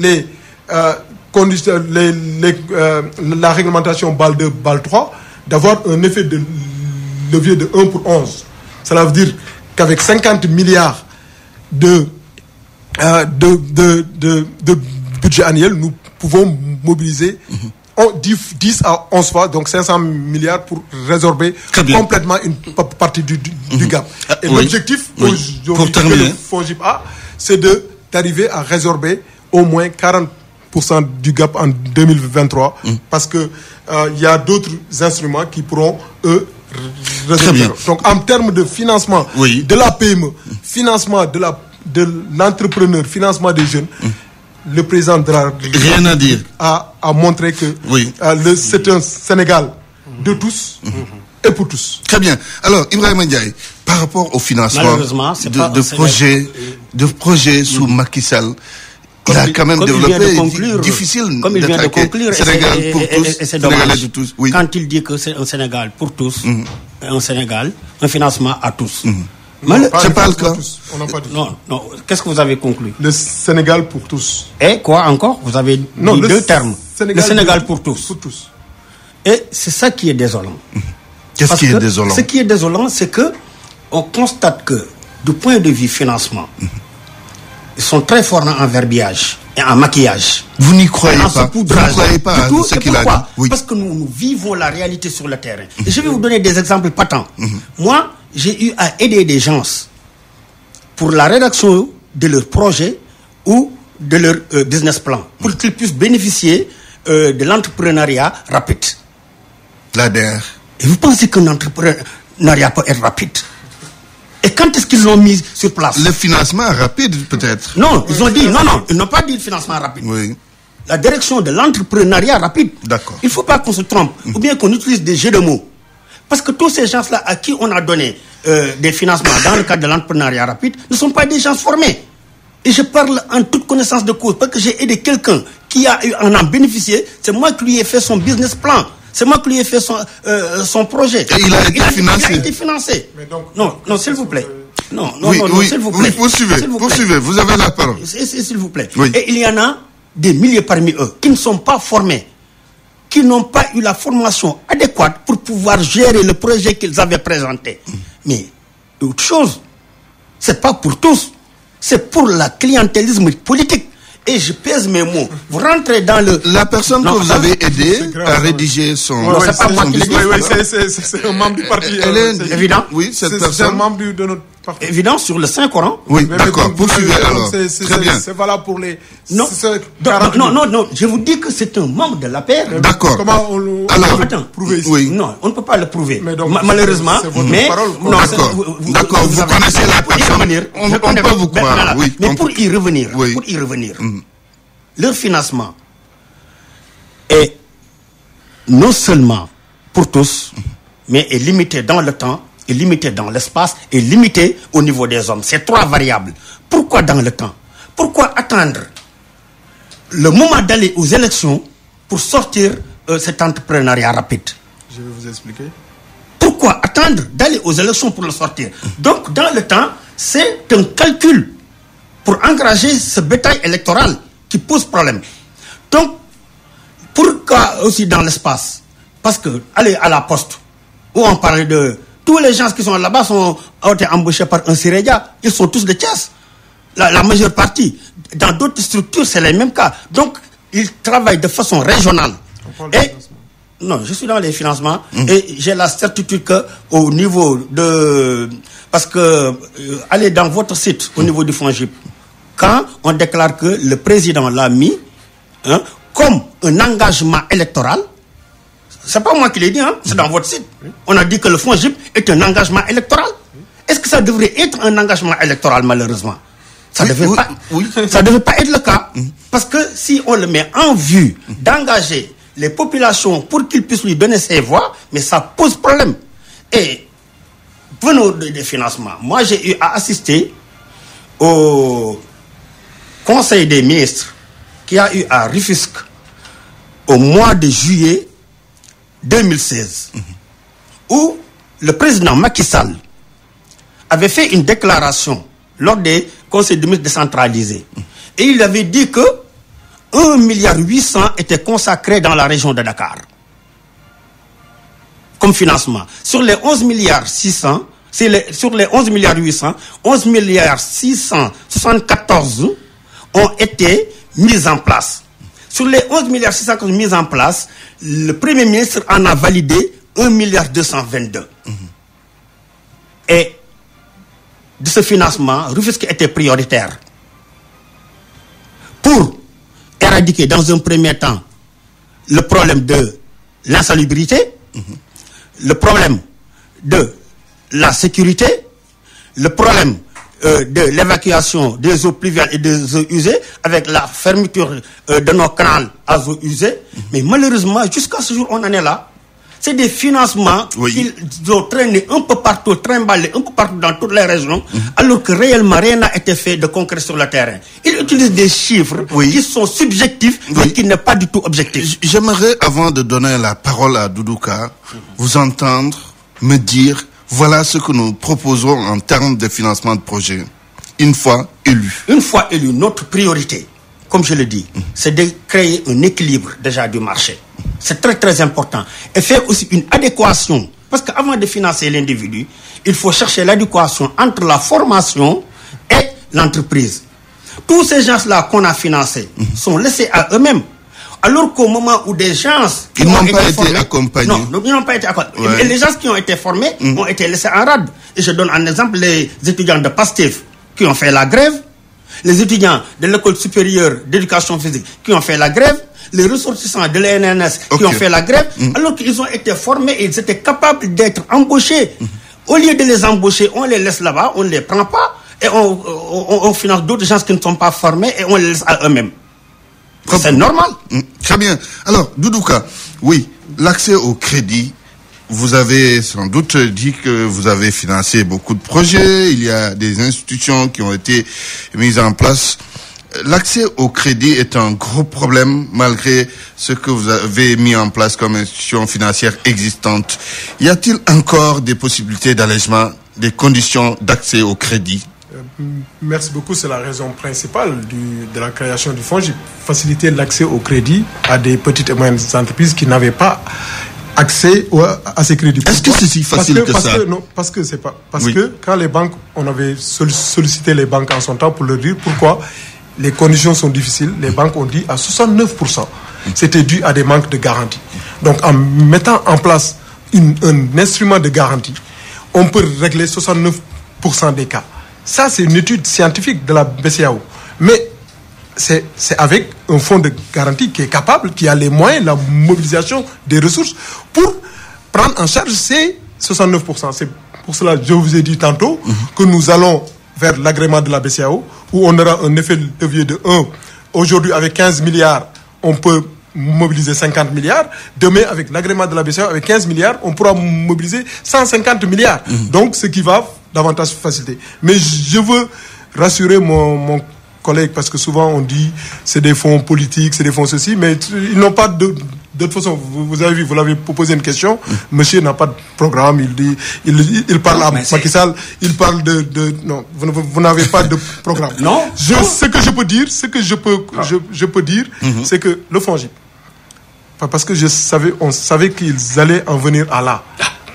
conditions, la réglementation BAL 2, BAL 3, d'avoir un effet de levier de 1 pour 11. Cela veut dire qu'avec 50 milliards de budget annuel, nous pouvons mobiliser 10 à 11 fois, donc 500 milliards pour résorber complètement une partie du gap. Et l'objectif pour terminer, le FONGIP A, c'est d'arriver à résorber au moins 40% du gap en 2023, parce que il y a d'autres instruments qui pourront, eux, résorber. Donc en termes de financement de la PME, financement de l'entrepreneur, financement des jeunes, le président de la République a montré que c'est un Sénégal de tous et pour tous. Très bien. Alors, Ibrahima Ndiaye, par rapport au financement de projets sous Macky Sall, il a quand même développé difficile. Comme il vient de conclure, Sénégal pour tous, et c'est dommage. De tous. Oui. Quand il dit que c'est un Sénégal pour tous, un Sénégal, un financement à tous. C'est pas le cas. On n'a pas dit. Non. Qu'est-ce que vous avez conclu? Le Sénégal pour tous. Et quoi encore? Vous avez dit deux termes. Le Sénégal pour tous. Pour tous. Et c'est ça qui est désolant. Qu'est-ce qui est désolant? Ce qui est désolant, c'est que on constate que, du point de vue financement, ils sont très forts en verbiage et en maquillage. Vous n'y croyez pas? Vous ne croyez pas à ce qu'il a dit? Oui. Parce que nous vivons la réalité sur le terrain. Et je vais vous donner des exemples patents. Moi, j'ai eu à aider des gens pour la rédaction de leur projet ou de leur business plan, pour qu'ils puissent bénéficier de l'entrepreneuriat rapide. L'ADR. Et vous pensez qu'un entrepreneuriat peut être rapide? Et quand est-ce qu'ils l'ont mis sur place? Le financement rapide, peut-être. Non, ils ont dit, ils n'ont pas dit le financement rapide. Oui. La direction de l'entrepreneuriat rapide. D'accord. Il ne faut pas qu'on se trompe, ou bien qu'on utilise des jeux de mots. Parce que tous ces gens-là à qui on a donné des financements dans le cadre de l'entrepreneuriat rapide ne sont pas des gens formés. Et je parle en toute connaissance de cause, parce que j'ai aidé quelqu'un qui en a bénéficié. C'est moi qui lui ai fait son business plan. C'est moi qui lui ai fait son projet. Et il a été financé. Il a été financé. Non, s'il vous plaît. Non, s'il vous plaît. Poursuivez, vous avez la parole. S'il vous plaît. Oui. Et il y en a des milliers parmi eux qui ne sont pas formés, qui n'ont pas eu la formation adéquate pour pouvoir gérer le projet qu'ils avaient présenté. Mais autre chose, c'est pas pour tous, c'est pour la clientélisme politique. Et je pèse mes mots. Vous rentrez dans le... La personne que vous avez aidé à rédiger son... Non, c'est pas moi qui l'ai dit. C'est un membre du parti. C'est évident. Oui, cette C'est personne... un membre de notre parti. Évident sur le Saint-Coran. Oui, d'accord. Poursuivez alors. Très bien. C'est valable pour les... Non, je vous dis que c'est un membre de l'APR. D'accord. Comment on le... Alors, prouver ici? oui. Non, on ne peut pas le prouver. Mais donc, malheureusement. c'est votre Mais parole, quoi. non, D'accord, vous connaissez la personne. On peut vous croire. Oui. Mais pour y revenir, leur financement est non seulement pour tous, mais est limité dans le temps, est limité dans l'espace, est limité au niveau des hommes. C'est trois variables. Pourquoi dans le temps? Pourquoi attendre le moment d'aller aux élections pour sortir cet entrepreneuriat rapide? Je vais vous expliquer. Pourquoi attendre d'aller aux élections pour le sortir? Donc, dans le temps, c'est un calcul pour engager ce bétail électoral qui pose problème. Donc, pourquoi aussi dans l'espace? Parce que, allez à la poste, où on parlait de... Tous les gens qui sont là-bas ont été embauchés par un Sirédia. Ils sont tous de Thiès. La majeure partie. Dans d'autres structures, c'est les mêmes cas. Donc, ils travaillent de façon régionale. Non, je suis dans les financements et j'ai la certitude qu'au niveau de... Parce que, allez dans votre site, au niveau du FONGIP, quand on déclare que le président l'a mis comme un engagement électoral, c'est pas moi qui l'ai dit, c'est dans votre site. On a dit que le FONGIP est un engagement électoral. Est-ce que ça devrait être un engagement électoral, malheureusement? Ça ne devait pas être le cas. Parce que si on le met en vue d'engager les populations pour qu'ils puissent lui donner ses voix, mais ça pose problème. Et venons des financements. Moi, j'ai eu à assister au Conseil des ministres qui a eu à Rufisque au mois de juillet 2016, où le président Macky Sall avait fait une déclaration lors des conseils de ministres décentralisés. Et il avait dit que 1,8 milliard était consacré dans la région de Dakar comme financement. Sur les 11,6 milliards, 11,674 milliards ont été mis en place. Sur les 11,6 milliards mis en place, le Premier ministre en a validé 1,222 milliard. Et de ce financement, Rufisque était prioritaire pour éradiquer dans un premier temps le problème de l'insalubrité, le problème de la sécurité, le problème de l'évacuation des eaux pluviales et des eaux usées, avec la fermeture de nos canaux à eaux usées. Mais malheureusement, jusqu'à ce jour, on en est là. C'est des financements qui ont traîné un peu partout, trimballé un peu partout dans toutes les régions, alors que réellement rien n'a été fait de concret sur le terrain. Ils utilisent des chiffres qui sont subjectifs, mais qui n'est pas du tout objectif. J'aimerais, avant de donner la parole à Doudouka, vous entendre me dire, voilà ce que nous proposons en termes de financement de projet, une fois élu. Une fois élu, notre priorité, comme je le dis, c'est de créer un équilibre déjà du marché. C'est très très important. Et faire aussi une adéquation. Parce qu'avant de financer l'individu, il faut chercher l'adéquation entre la formation et l'entreprise. Tous ces gens-là qu'on a financés sont laissés à eux-mêmes. Alors qu'au moment où des gens qui n'ont pas été accompagnés. Non, ils n'ont pas été accompagnés. Et les gens qui ont été formés ont été laissés en rade. Et je donne un exemple, les étudiants de PASTEF qui ont fait la grève, les étudiants de l'école supérieure d'éducation physique qui ont fait la grève, les ressortissants de l'ENNS qui ont fait la grève, alors qu'ils ont été formés et ils étaient capables d'être embauchés. Au lieu de les embaucher, on les laisse là-bas, on ne les prend pas et on finance d'autres gens qui ne sont pas formés et on les laisse à eux-mêmes. C'est normal. Très bien. Alors, Doudouka, oui, l'accès au crédit, vous avez sans doute dit que vous avez financé beaucoup de projets, il y a des institutions qui ont été mises en place. L'accès au crédit est un gros problème malgré ce que vous avez mis en place comme institution financière existante. Y a-t-il encore des possibilités d'allègement des conditions d'accès au crédit? Merci beaucoup, c'est la raison principale de la création du FONGIP. Faciliter l'accès au crédit à des petites et moyennes entreprises qui n'avaient pas accès à ces crédits. Est-ce que c'est si facile que ça? Non, parce que c'est pas. Parce que quand les banques, on avait sollicité les banques en son temps pour leur dire pourquoi les conditions sont difficiles, les banques ont dit à 69%. C'était dû à des manques de garantie. Donc en mettant en place un instrument de garantie, on peut régler 69% des cas. Ça, c'est une étude scientifique de la BCEAO. Mais c'est avec un fonds de garantie qui est capable, qui a les moyens, la mobilisation des ressources pour prendre en charge ces 69%. C'est pour cela que je vous ai dit tantôt que nous allons vers l'agrément de la BCEAO, où on aura un effet de levier de 1. Aujourd'hui, avec 15 milliards, on peut mobiliser 50 milliards. Demain, avec l'agrément de la BCEAO, avec 15 milliards, on pourra mobiliser 150 milliards. Donc, ce qui va davantage faciliter. Mais je veux rassurer mon collègue, parce que souvent on dit c'est des fonds politiques, c'est des fonds ceci, mais ils n'ont pas de toute façon. Vous avez vu, vous l'avez posé une question. Monsieur n'a pas de programme. Il parle à Macky Sall. Il parle non, vous n'avez pas de programme. Non. Ce que je peux dire, c'est que le FONGIP, parce que on savait qu'ils allaient en venir à là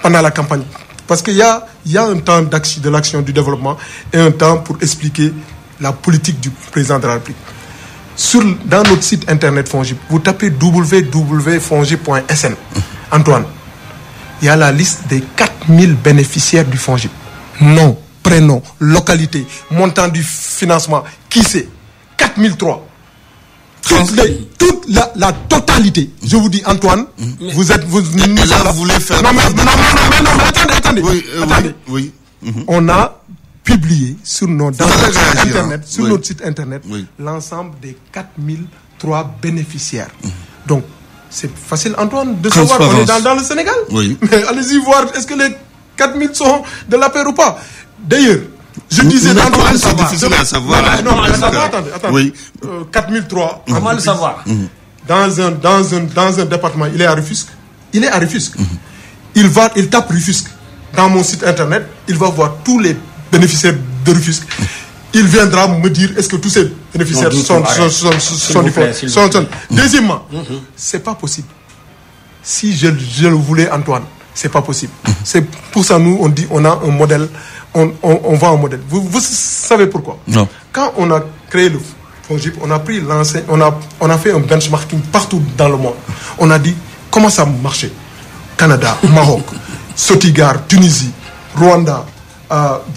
pendant la campagne. Parce qu'il y a un temps de l'action du développement et un temps pour expliquer la politique du président de la République. Dans notre site internet FONGIP, vous tapez www.fongip.sn. Antoine, il y a la liste des 4000 bénéficiaires du FONGIP. Nom, prénom, localité, montant du financement, qui c'est? 4003. Toute la totalité. Je vous dis, Antoine, vous voulez faire... Non, mais attendez. Oui. On a publié sur notre site internet l'ensemble des 4003 bénéficiaires. Donc, c'est facile, Antoine, de savoir qu'on est dans le Sénégal. Oui. Mais allez-y voir, est-ce que les 4000 sont de la paix ou pas? D'ailleurs, je disais dans le c'est difficile à savoir. Attendez. Oui. 4003. Comment le savoir? Dans un département, il est à Rufisque. Il tape Rufisque. Dans mon site internet, il va voir tous les bénéficiaires de Rufisque. Il viendra me dire est-ce que tous ces bénéficiaires sont différents. Deuxièmement, c'est pas possible. Si je le voulais, Antoine, c'est pas possible. C'est pour ça nous on dit on a un modèle, on vend un modèle. Vous savez pourquoi? Non. Quand on a créé le FONGIP, on a pris on a fait un benchmarking partout dans le monde. On a dit comment ça marchait. Canada, Maroc, Sotigar, Tunisie, Rwanda,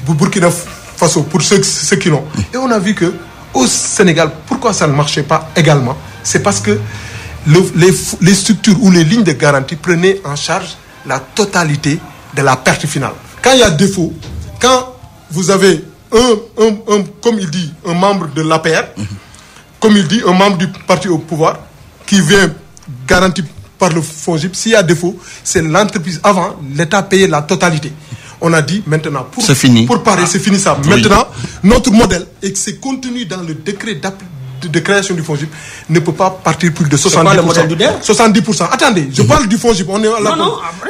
Burkina Faso, pour ceux qui l'ont. Et on a vu que au Sénégal, pourquoi ça ne marchait pas également? C'est parce que les structures ou les lignes de garantie prenaient en charge la totalité de la perte finale. Quand il y a défaut, quand vous avez comme il dit, un membre de l'APR, comme il dit, un membre du parti au pouvoir, qui vient garantir par le FONGIP. S'il y a défaut, c'est l'entreprise. Avant, l'État payait la totalité. On a dit maintenant, c'est fini. Pour Paris, c'est fini ça. Oui. Maintenant, notre modèle, et que c'est contenu dans le décret de création du FONGIP, ne peut pas partir plus de 70%. C'est quoi le modèle du DER ? 70%. Attendez, je parle du FONGIP. On est à la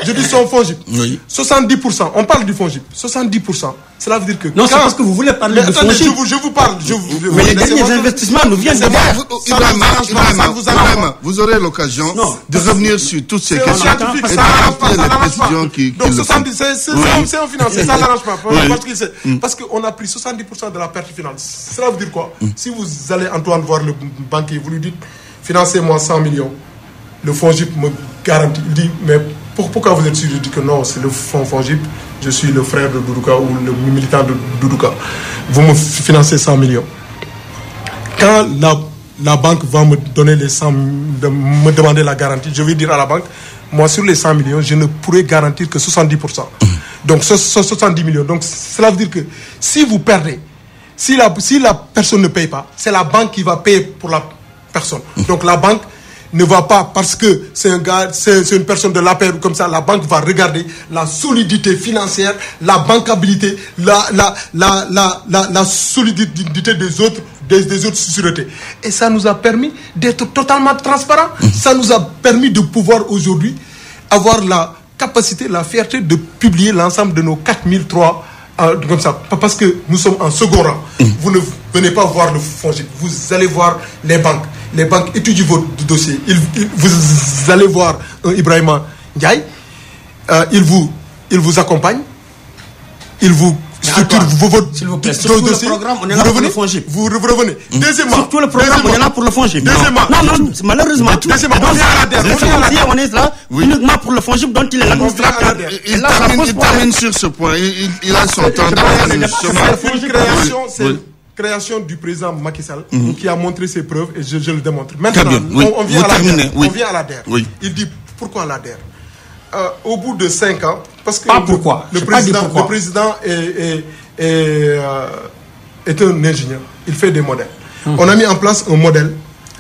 je dis son FONGIP. Oui. 70%. On parle du FONGIP. 70%. Cela veut dire que. Non, c'est parce que vous voulez parler du FONGIP. Je vous parle. Mais les derniers investissements nous viennent de DER. Vous aurez l'occasion de revenir sur toutes ces questions et de rappeler les précisions qui. Donc 70, c'est un financier. Ça n'arrange pas. Parce qu'on a pris 70% de la perte finale. Cela veut dire quoi? Si vous allez, Antoine, voir le banquier, vous lui dites financez-moi 100 millions. Le FONGIP me garantit. Il dit mais pourquoi vous êtes sûr? Je dis que non, c'est le FONGIP. Je suis le frère de Doudouka ou le militant de Doudouka. Vous me financez 100 millions. Quand la banque va me donner les 100, me demander la garantie, je vais dire à la banque, moi sur les 100 millions, je ne pourrai garantir que 70%. Donc 70 millions. Donc cela veut dire que si vous perdez, si la personne ne paye pas, c'est la banque qui va payer pour la personne. Donc la banque ne va pas, parce que c'est un gars, c'est une personne de l'APR ou comme ça, la banque va regarder la solidité financière, la bancabilité, la solidité des autres sûretés. Et ça nous a permis d'être totalement transparents. Ça nous a permis de pouvoir aujourd'hui avoir la capacité, la fierté de publier l'ensemble de nos 4003 comme ça, parce que nous sommes en second rang. Vous ne venez pas voir le FONGIP, vous allez voir les banques. Les banques étudient votre dossier. Vous allez voir Ibrahima Ndiaye. Il vous accompagne. Il vous structure votre dossier. Programme, on est là pour le FONGIP. Vous revenez. Deuxièmement, sur tout le programme, on est là pour le FONGIP. Deuxièmement, non, malheureusement. Deuxièmement, on est là uniquement pour le FONGIP dont il est l'administrateur. Il termine sur ce point. Il a son temps. Création du président Macky Sall qui a montré ses preuves et je le démontre. Maintenant, on vient à la DER. Il dit pourquoi la DER? Au bout de 5 ans, parce que le président est un ingénieur, il fait des modèles. On a mis en place un modèle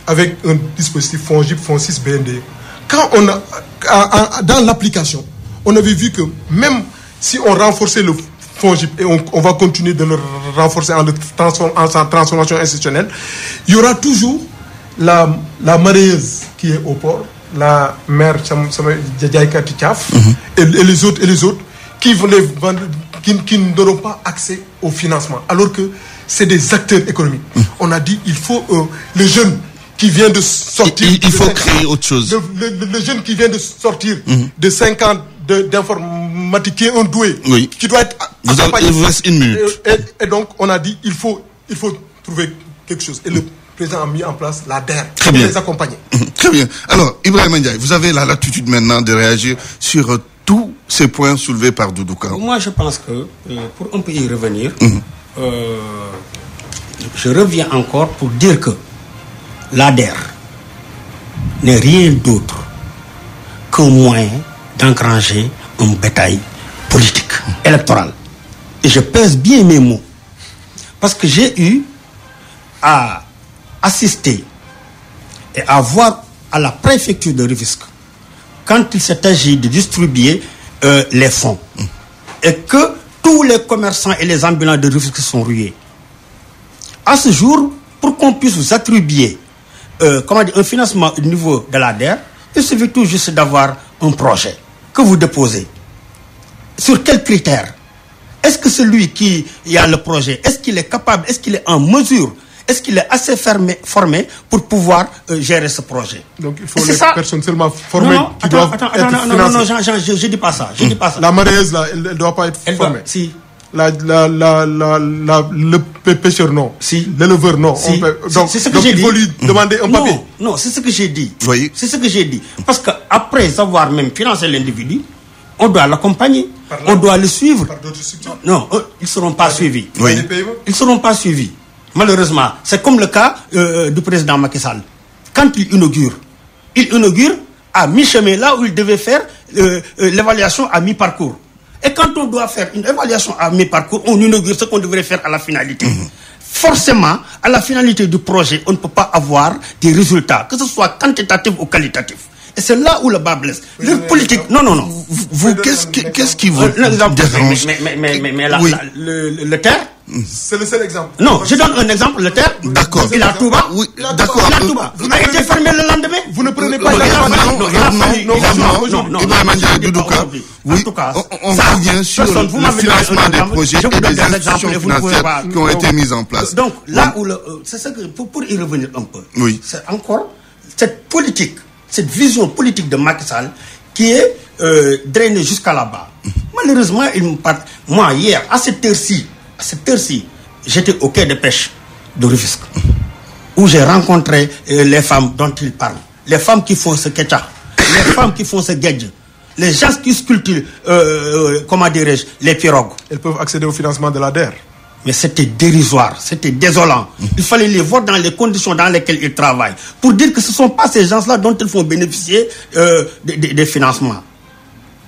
avec un dispositif FONGIP, FONSIS, BND. Quand dans l'application, on avait vu que même si on renforçait le FONGIP et on va continuer de le renforcer en sa transformation institutionnelle, il y aura toujours la marieuse qui est au port, la mère Djadjaïka Titiaf et les autres qui n'auront pas accès au financement alors que c'est des acteurs économiques. On a dit il faut le jeune qui vient de sortir, il faut créer autre chose. Le jeune qui vient de sortir de 5 ans d'informatique, qui est un doué, qui doit être il vous reste 1 minute. Et donc on a dit il faut trouver quelque chose. Et le président a mis en place la DER pour les accompagner. Très bien. Alors, Ibrahima Ndiaye, vous avez la latitude maintenant de réagir sur tous ces points soulevés par Doudouka. Moi, je pense que, pour un peu y revenir, je reviens encore pour dire que la DER n'est rien d'autre qu'un moyen d'engranger un bétail politique, électoral. Et je pèse bien mes mots. Parce que j'ai eu à assister et à voir à la préfecture de Rufisque quand il s'est agi de distribuer les fonds et que tous les commerçants et les ambulants de Rufisque sont rués. À ce jour, pour qu'on puisse vous attribuer un financement au niveau de la DER, il suffit tout juste d'avoir un projet que vous déposez. Sur quels critères? Est-ce que celui qui a le projet, est-ce qu'il est capable, est-ce qu'il est en mesure, est-ce qu'il est assez formé pour pouvoir gérer ce projet? Donc il faut les personnes seulement formées qui doivent être financées. Non, je dis pas ça. La marieuse, là, elle ne doit pas être formée. Si. Le pêcheur, non. Si. L'éleveur, non. Si. Donc il faut lui demander un papier. Non, c'est ce que j'ai dit. Oui. C'est ce que j'ai dit. Parce qu'après avoir même financé l'individu, on doit l'accompagner. On doit le suivre. Par d'autres structures. Non, ils ne seront pas suivis. Oui. Ils ne seront pas suivis. Malheureusement, c'est comme le cas du président Macky Sall. Quand il inaugure à mi-chemin, là où il devait faire l'évaluation à mi-parcours. Et quand on doit faire une évaluation à mi-parcours, on inaugure ce qu'on devrait faire à la finalité. Forcément, à la finalité du projet, on ne peut pas avoir des résultats, que ce soit quantitatif ou qualitatif. Et c'est là où le bas blesse. Le politique, non. Vous, qu'est-ce qui vous dérange? Mais le terre. C'est le seul exemple. Non, je donne un exemple, le terre. D'accord. Et la Touba. Oui, d'accord. La Touba a été fermée le lendemain. Vous ne prenez pas non, oui, on revient sur le financement des projets et des institutions financières qui ont été mises en place. Donc, là où c'est ça que, pour y revenir un peu, oui. C'est encore cette politique, cette vision politique de Macky Sall qui est drainée jusqu'à là-bas. Malheureusement, moi, hier, à cette heure-ci, j'étais au quai de pêche de Rufisque, où j'ai rencontré les femmes dont il parle. Les femmes qui font ce ketchup, les femmes qui font ce gadget, les gens qui sculptent, comment dirais-je, les pirogues. Elles peuvent accéder au financement de la DER. Mais c'était dérisoire, c'était désolant. Il fallait les voir dans les conditions dans lesquelles ils travaillent, pour dire que ce ne sont pas ces gens-là dont ils font bénéficier des financements.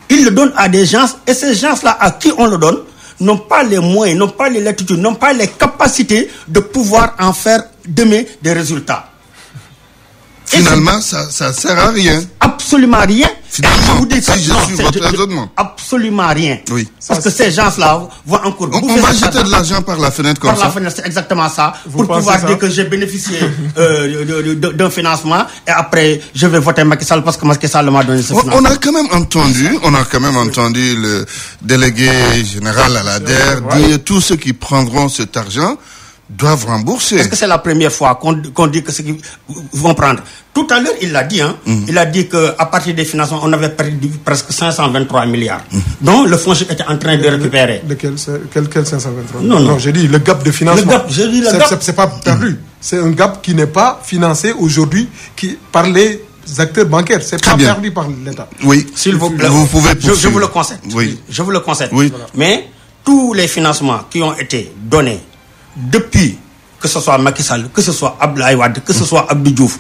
Ils le donnent à des gens, et ces gens-là à qui on le donne n'ont pas les moyens, n'ont pas les latitudes, n'ont pas les capacités de pouvoir en faire demain des résultats. Finalement, ça sert à rien. Absolument rien. Finalement, je vous dis ça, si je suis votre raisonnement. Absolument rien. Oui. Parce que ces gens-là vont encore... On va jeter de l'argent par la fenêtre comme ça. Par la fenêtre, c'est exactement ça. Pour pouvoir dire que j'ai bénéficié d'un financement et après, je vais voter Macky Sall parce que Macky Sall m'a donné ce financement. On a quand même entendu le délégué général à la DER dire tous ceux qui prendront cet argent doivent rembourser. Est-ce que c'est la première fois qu'on dit que ceux qui vont prendre? Tout à l'heure, il l'a dit, Il a dit qu'à partir des financements, on avait perdu presque 523 milliards, dont le FONGIP était en train de récupérer. Quel 523? Non, j'ai dit le gap de financement. Le gap, c'est pas perdu. C'est un gap qui n'est pas financé aujourd'hui par les acteurs bancaires. C'est pas perdu par l'État. Oui. S'il vous plaît. Vous pouvez poursuivre. Je vous le concède. Oui. Je vous le concède. Oui. Mais tous les financements qui ont été donnés depuis, que ce soit Macky Sall, que ce soit Abdoulaye Wade, que ce soit Abdou Diouf,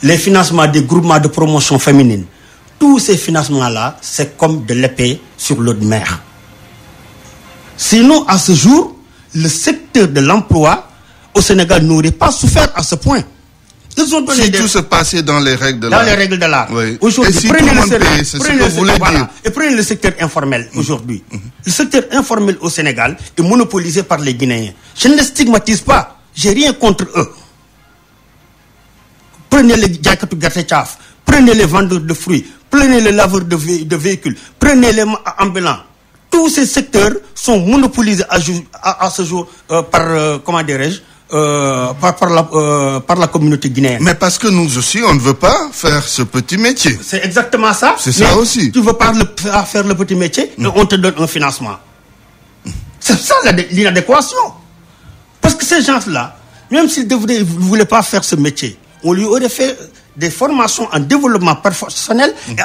les financements des groupements de promotion féminine, tous ces financements-là, c'est comme de l'épée sur l'eau de mer. Sinon, à ce jour, le secteur de l'emploi au Sénégal n'aurait pas souffert à ce point. Ils ont donné tout se passait dans les règles de l'art. Dans les règles de l'art. Oui. Aujourd'hui, et si tout le monde paye, c'est ce que vous voulez dire. Et prenez le secteur informel aujourd'hui. Le secteur informel au Sénégal est monopolisé par les Guinéens. Je ne les stigmatise pas. J'ai rien contre eux. Prenez les Djakatu Gatechaf, prenez les vendeurs de fruits, prenez les laveurs de véhicules, prenez les ambulants. Tous ces secteurs sont monopolisés à ce jour par, comment dirais-je, par la communauté guinéenne. Mais parce que nous aussi, on ne veut pas faire ce petit métier. C'est exactement ça. C'est ça aussi. Tu ne veux pas faire le petit métier, et on te donne un financement. C'est ça l'inadéquation. Parce que ces gens-là, même s'ils ne voulaient pas faire ce métier, on lui aurait fait des formations en développement personnel et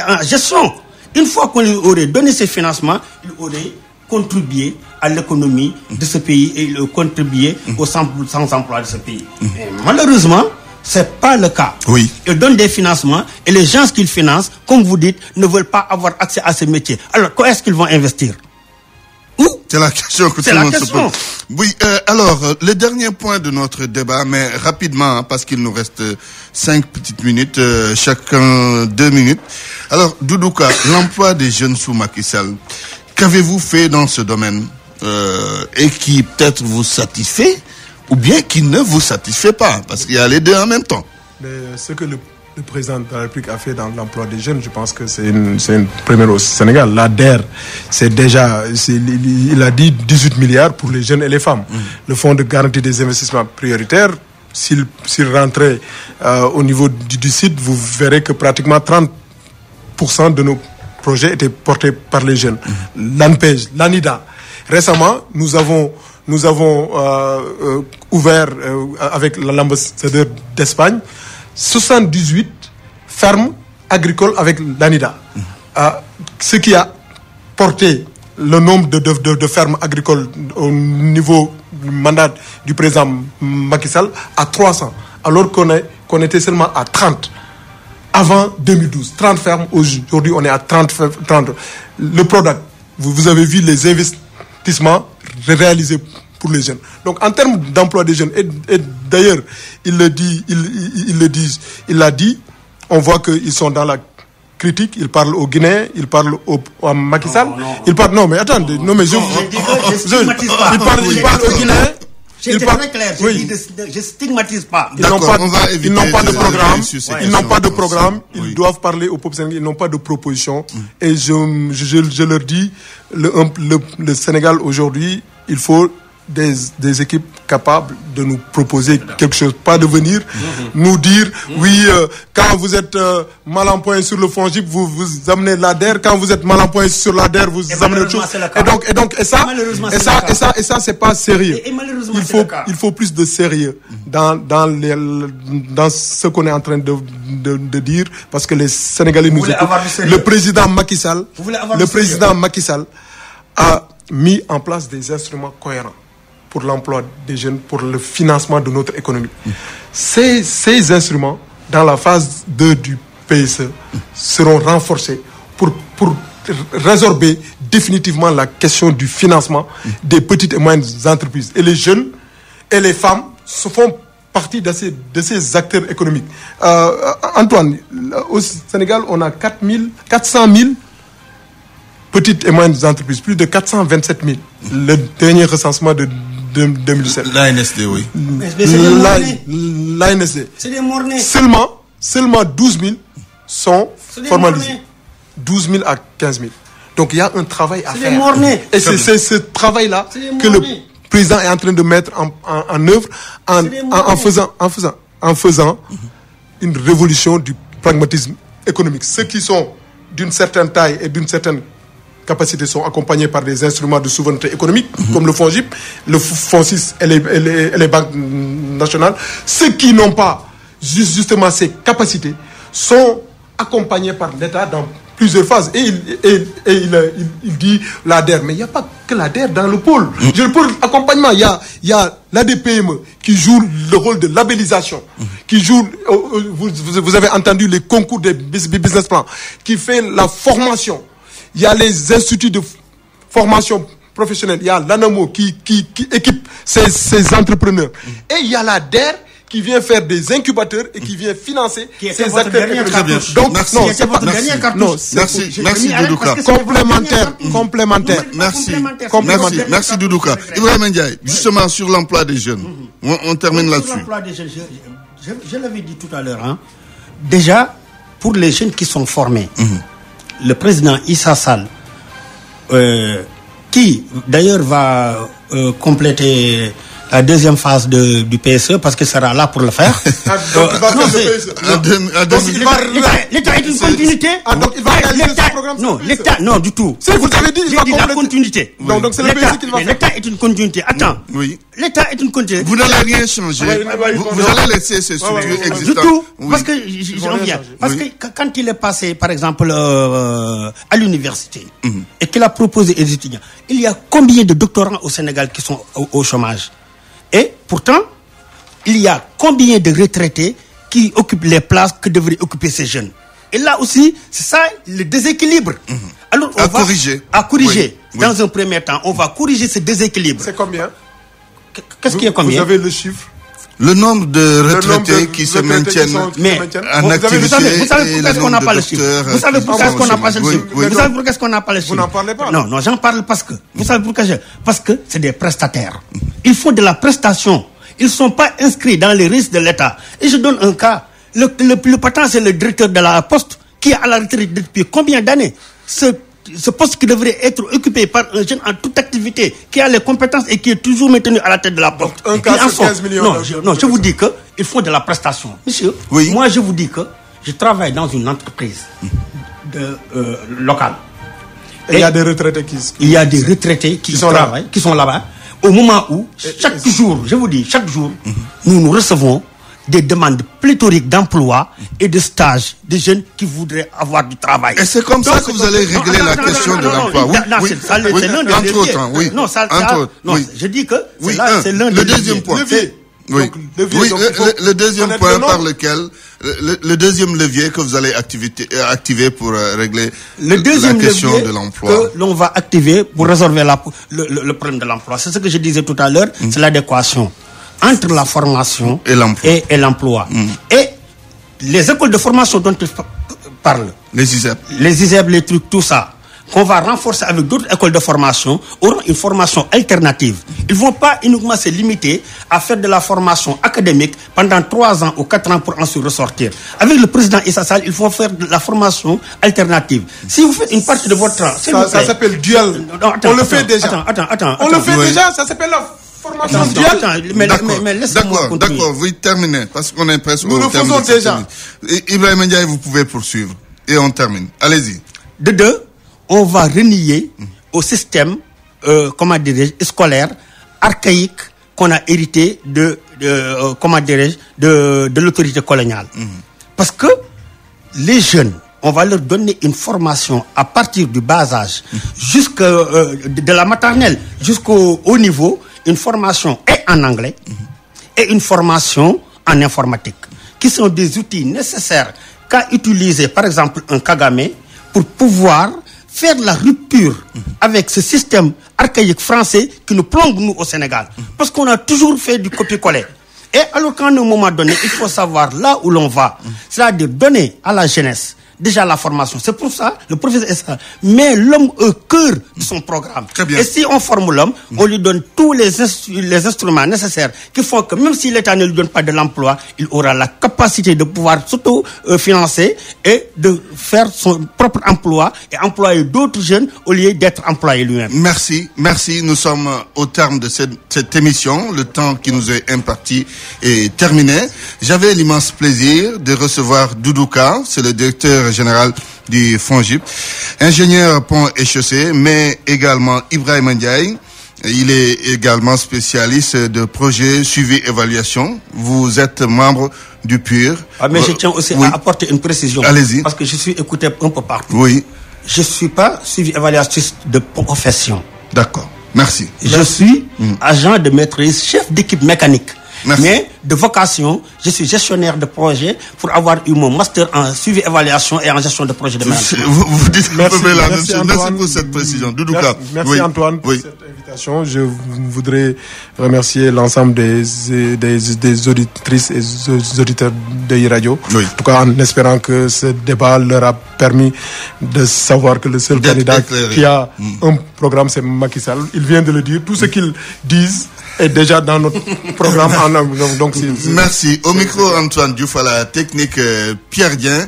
en gestion. Une fois qu'on lui aurait donné ces financements, il aurait contribué à l'économie de ce pays et il contribué au sans emploi de ce pays. Mais malheureusement, ce n'est pas le cas. Oui. Ils donnent des financements et les gens qu'ils financent, comme vous dites, ne veulent pas avoir accès à ce métier. Alors, quand est-ce qu'ils vont investir? C'est la question que tout le monde se pose. Oui, alors, le dernier point de notre débat, mais rapidement, parce qu'il nous reste 5 petites minutes, chacun 2 minutes. Alors, Doudouka, l'emploi des jeunes sous Macky Sall, qu'avez-vous fait dans ce domaine et qui peut-être vous satisfait ou bien qui ne vous satisfait pas? Parce qu'il y a les deux en même temps. Mais ce que le président de la République a fait dans l'emploi des jeunes, je pense que c'est une première au Sénégal. La DER, il a dit 18 milliards pour les jeunes et les femmes. Le fonds de garantie des investissements prioritaires, s'il rentrait au niveau du site, vous verrez que pratiquement 30% de nos projets étaient portés par les jeunes. L'ANPEJ, l'ANIDA. Récemment, nous avons ouvert avec l'ambassadeur d'Espagne 78 fermes agricoles avec l'ANIDA. Ce qui a porté le nombre de fermes agricoles au niveau du mandat du président Macky Sall à 300, alors qu'on était seulement à 30 avant 2012. 30 fermes, aujourd'hui on est à 30. Le PRODAC, vous avez vu les investissements réalisés pour les jeunes. Donc en termes d'emploi des jeunes, et d'ailleurs il l'a dit, on voit qu'ils sont dans la critique, ils parlent aux Guinéens, ils parlent à Macky Sall, ils parlent... Non, mais attendez, non, mais ils parlent aux Guinéens. J'étais très clair, je stigmatise pas. Ils n'ont pas de programme, ils n'ont pas de programme, ils doivent parler au peuple sénégalais, ils n'ont pas de proposition. Et je leur dis, le Sénégal aujourd'hui, il faut des équipes capables de nous proposer quelque chose, pas de venir nous dire quand vous êtes mal en point sur le FONGIP, vous amenez l'ADER, quand vous êtes mal en point sur l'ADER, vous amenez autre chose. Et ça c'est pas sérieux. Il faut plus de sérieux dans ce qu'on est en train de dire, parce que les Sénégalais nous écoutent. Le président Macky Sall a mis en place des instruments cohérents pour l'emploi des jeunes, pour le financement de notre économie. Ces instruments, dans la phase 2 du PSE, seront renforcés pour résorber définitivement la question du financement des petites et moyennes entreprises. Et les jeunes et les femmes se font partie de ces acteurs économiques. Antoine, au Sénégal, on a 400 000 petites et moyennes entreprises, plus de 427 000. Le dernier recensement de 2017. L'ANSD, oui. L'ANSD. C'est des mornais. Seulement 12 000 sont formalisés. 12 000 à 15 000. Donc il y a un travail à faire. Et c'est ce travail-là que le président est en train de mettre en œuvre en faisant une révolution du pragmatisme économique. Ceux qui sont d'une certaine taille et d'une certaine capacités sont accompagnées par des instruments de souveraineté économique, comme le FONGIP, le FONSIS et les banques nationales. Ceux qui n'ont pas justement ces capacités sont accompagnés par l'État dans plusieurs phases. Et il dit l'ADER, mais il n'y a pas que l'ADER dans le pôle. Le pôle accompagnement, il y a l'ADPME qui joue le rôle de labellisation, qui joue, vous avez entendu les concours des business plans, qui fait la formation. Il y a les instituts de formation professionnelle, il y a l'ANAMO qui équipe ces entrepreneurs. Et il y a l'ADER qui vient faire des incubateurs et qui vient financer ces acteurs. Donc, merci Doudouka. Complémentaire. Merci Doudouka. Ibrahim Ndiaye, justement sur l'emploi des jeunes. On termine là-dessus. Sur l'emploi des jeunes, je l'avais dit tout à l'heure. Déjà, pour les jeunes qui sont formés, le président Issa Sall, qui d'ailleurs va compléter la deuxième phase du PSE, parce qu'il sera là pour le faire. L'État est une continuité. Donc il va réaliser ce programme. Non, l'État, non du tout. Vous avez dit, il va compléter. La continuité. Donc c'est le PSE qui va faire. L'État est une continuité. Attends. Oui. L'État est une continuité. Vous n'allez rien changer. Vous allez laisser ces structures existantes. Du tout. Parce que j'en viens. Parce que quand il est passé, par exemple, à l'université, et qu'il a proposé aux étudiants, il y a combien de doctorants au Sénégal qui sont au chômage? Et pourtant, il y a combien de retraités qui occupent les places que devraient occuper ces jeunes? Et là aussi, c'est ça le déséquilibre. Alors, on va corriger. Dans un premier temps, on va corriger ce déséquilibre. C'est combien? Qu'est-ce qui est combien? Vous avez le chiffre? Le nombre de retraités qui se maintiennent en activité. Vous savez pourquoi est-ce qu'on n'a pas le chiffre? Vous savez pourquoi est-ce qu'on n'a pas le chiffre? Vous savez pourquoi est-ce qu'on n'a pas le chiffre? Vous n'en parlez pas? Non, j'en parle parce que. Vous savez pourquoi? Parce que c'est des prestataires. Ils font de la prestation. Ils ne sont pas inscrits dans les risques de l'État. Et je donne un cas. Le plus patent, c'est le directeur de la Poste qui est à la retraite depuis combien d'années? Ce poste qui devrait être occupé par un jeune en toute activité, qui a les compétences et qui est toujours maintenu à la tête de la Poste. Un cas sur 15 millions. Non, je vous dis qu'ils font de la prestation. Monsieur, moi je vous dis que je travaille dans une entreprise locale. Et il y a des retraités Il y a des retraités qui travaillent, qui sont là-bas. Au moment où, chaque jour, nous recevons des demandes pléthoriques d'emploi et de stage des jeunes qui voudraient avoir du travail. Et c'est comme ça que vous allez régler la question de l'emploi. C'est l'un des leviers. Non, je dis que c'est l'un des leviers. Le deuxième point. Le deuxième point par lequel, le deuxième levier que vous allez activer pour régler la question de l'emploi. Que l'on va activer pour résolver le problème de l'emploi. C'est ce que je disais tout à l'heure, c'est l'adéquation entre la formation et l'emploi. Et les écoles de formation dont il parle, Les ISEP. les ISEP, les trucs, tout ça, qu'on va renforcer avec d'autres écoles de formation, auront une formation alternative. Ils ne vont pas uniquement se limiter à faire de la formation académique pendant 3 ans ou 4 ans pour ensuite ressortir. Avec le président Issa Sall, il faut faire de la formation alternative. Si vous faites une partie de votre temps... Ça s'appelle dual. On le fait déjà. On le fait déjà, ça s'appelle la formation dual. Mais laissez-moi continuer. D'accord, vous terminez, parce qu'on est presque Nous le faisons déjà. Ibrahim Ndiaye, vous pouvez poursuivre. Et on termine. Allez-y. De deux, on va renier au système scolaire archaïque qu'on a hérité de l'autorité coloniale. Parce que les jeunes, on va leur donner une formation à partir du bas âge, de la maternelle jusqu'au haut niveau, une formation en anglais et une formation en informatique, qui sont des outils nécessaires qu'a utilisé par exemple un Kagame pour pouvoir faire la rupture avec ce système archaïque français qui nous plombe, nous, au Sénégal. Parce qu'on a toujours fait du copier-coller. Et alors qu'à un moment donné, il faut savoir là où l'on va. C'est-à-dire donner à la jeunesse déjà la formation. C'est pour ça le professeur Essa met l'homme au cœur de son programme. Et si on forme l'homme, on lui donne tous les instruments nécessaires qui font que même si l'État ne lui donne pas de l'emploi, il aura la capacité de pouvoir s'auto-financer et de faire son propre emploi et employer d'autres jeunes au lieu d'être employé lui-même. Merci. Nous sommes au terme de cette émission. Le temps qui nous est imparti est terminé. J'avais l'immense plaisir de recevoir Doudou Ka, c'est le directeur général du FONGIP, ingénieur pont et chaussée, mais également Ibrahim Ndiaye. Il est également spécialiste de projet suivi-évaluation. Vous êtes membre du PUR. Mais je tiens aussi à apporter une précision. Allez-y. Parce que je suis écouté un peu partout. Oui. Je ne suis pas suivi-évaluatrice de profession. D'accord. Merci. Je suis agent de maîtrise, chef d'équipe mécanique. Merci. Mais de vocation, je suis gestionnaire de projet pour avoir eu mon master en suivi, évaluation et en gestion de projet de management. Vous dites à peu près la même chose. Antoine. Merci pour cette précision. Doudou Ka. Merci Antoine pour cette invitation. Je voudrais remercier l'ensemble des auditrices et des auditeurs de e-radio. Oui. En tout cas, en espérant que ce débat leur a permis de savoir que le seul candidat qui a un programme, c'est Macky Sall. Il vient de le dire. Tout ce qu'ils disent est déjà dans notre programme. Donc, merci. Au micro, Antoine Diouf, à la technique Pierre Dien,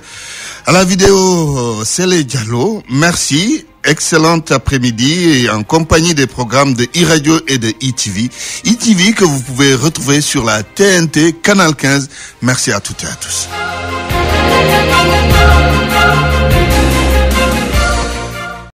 à la vidéo Célé Diallo. Merci. Excellent après-midi et en compagnie des programmes de e-radio et de e-TV. e-TV que vous pouvez retrouver sur la TNT Canal 15. Merci à toutes et à tous.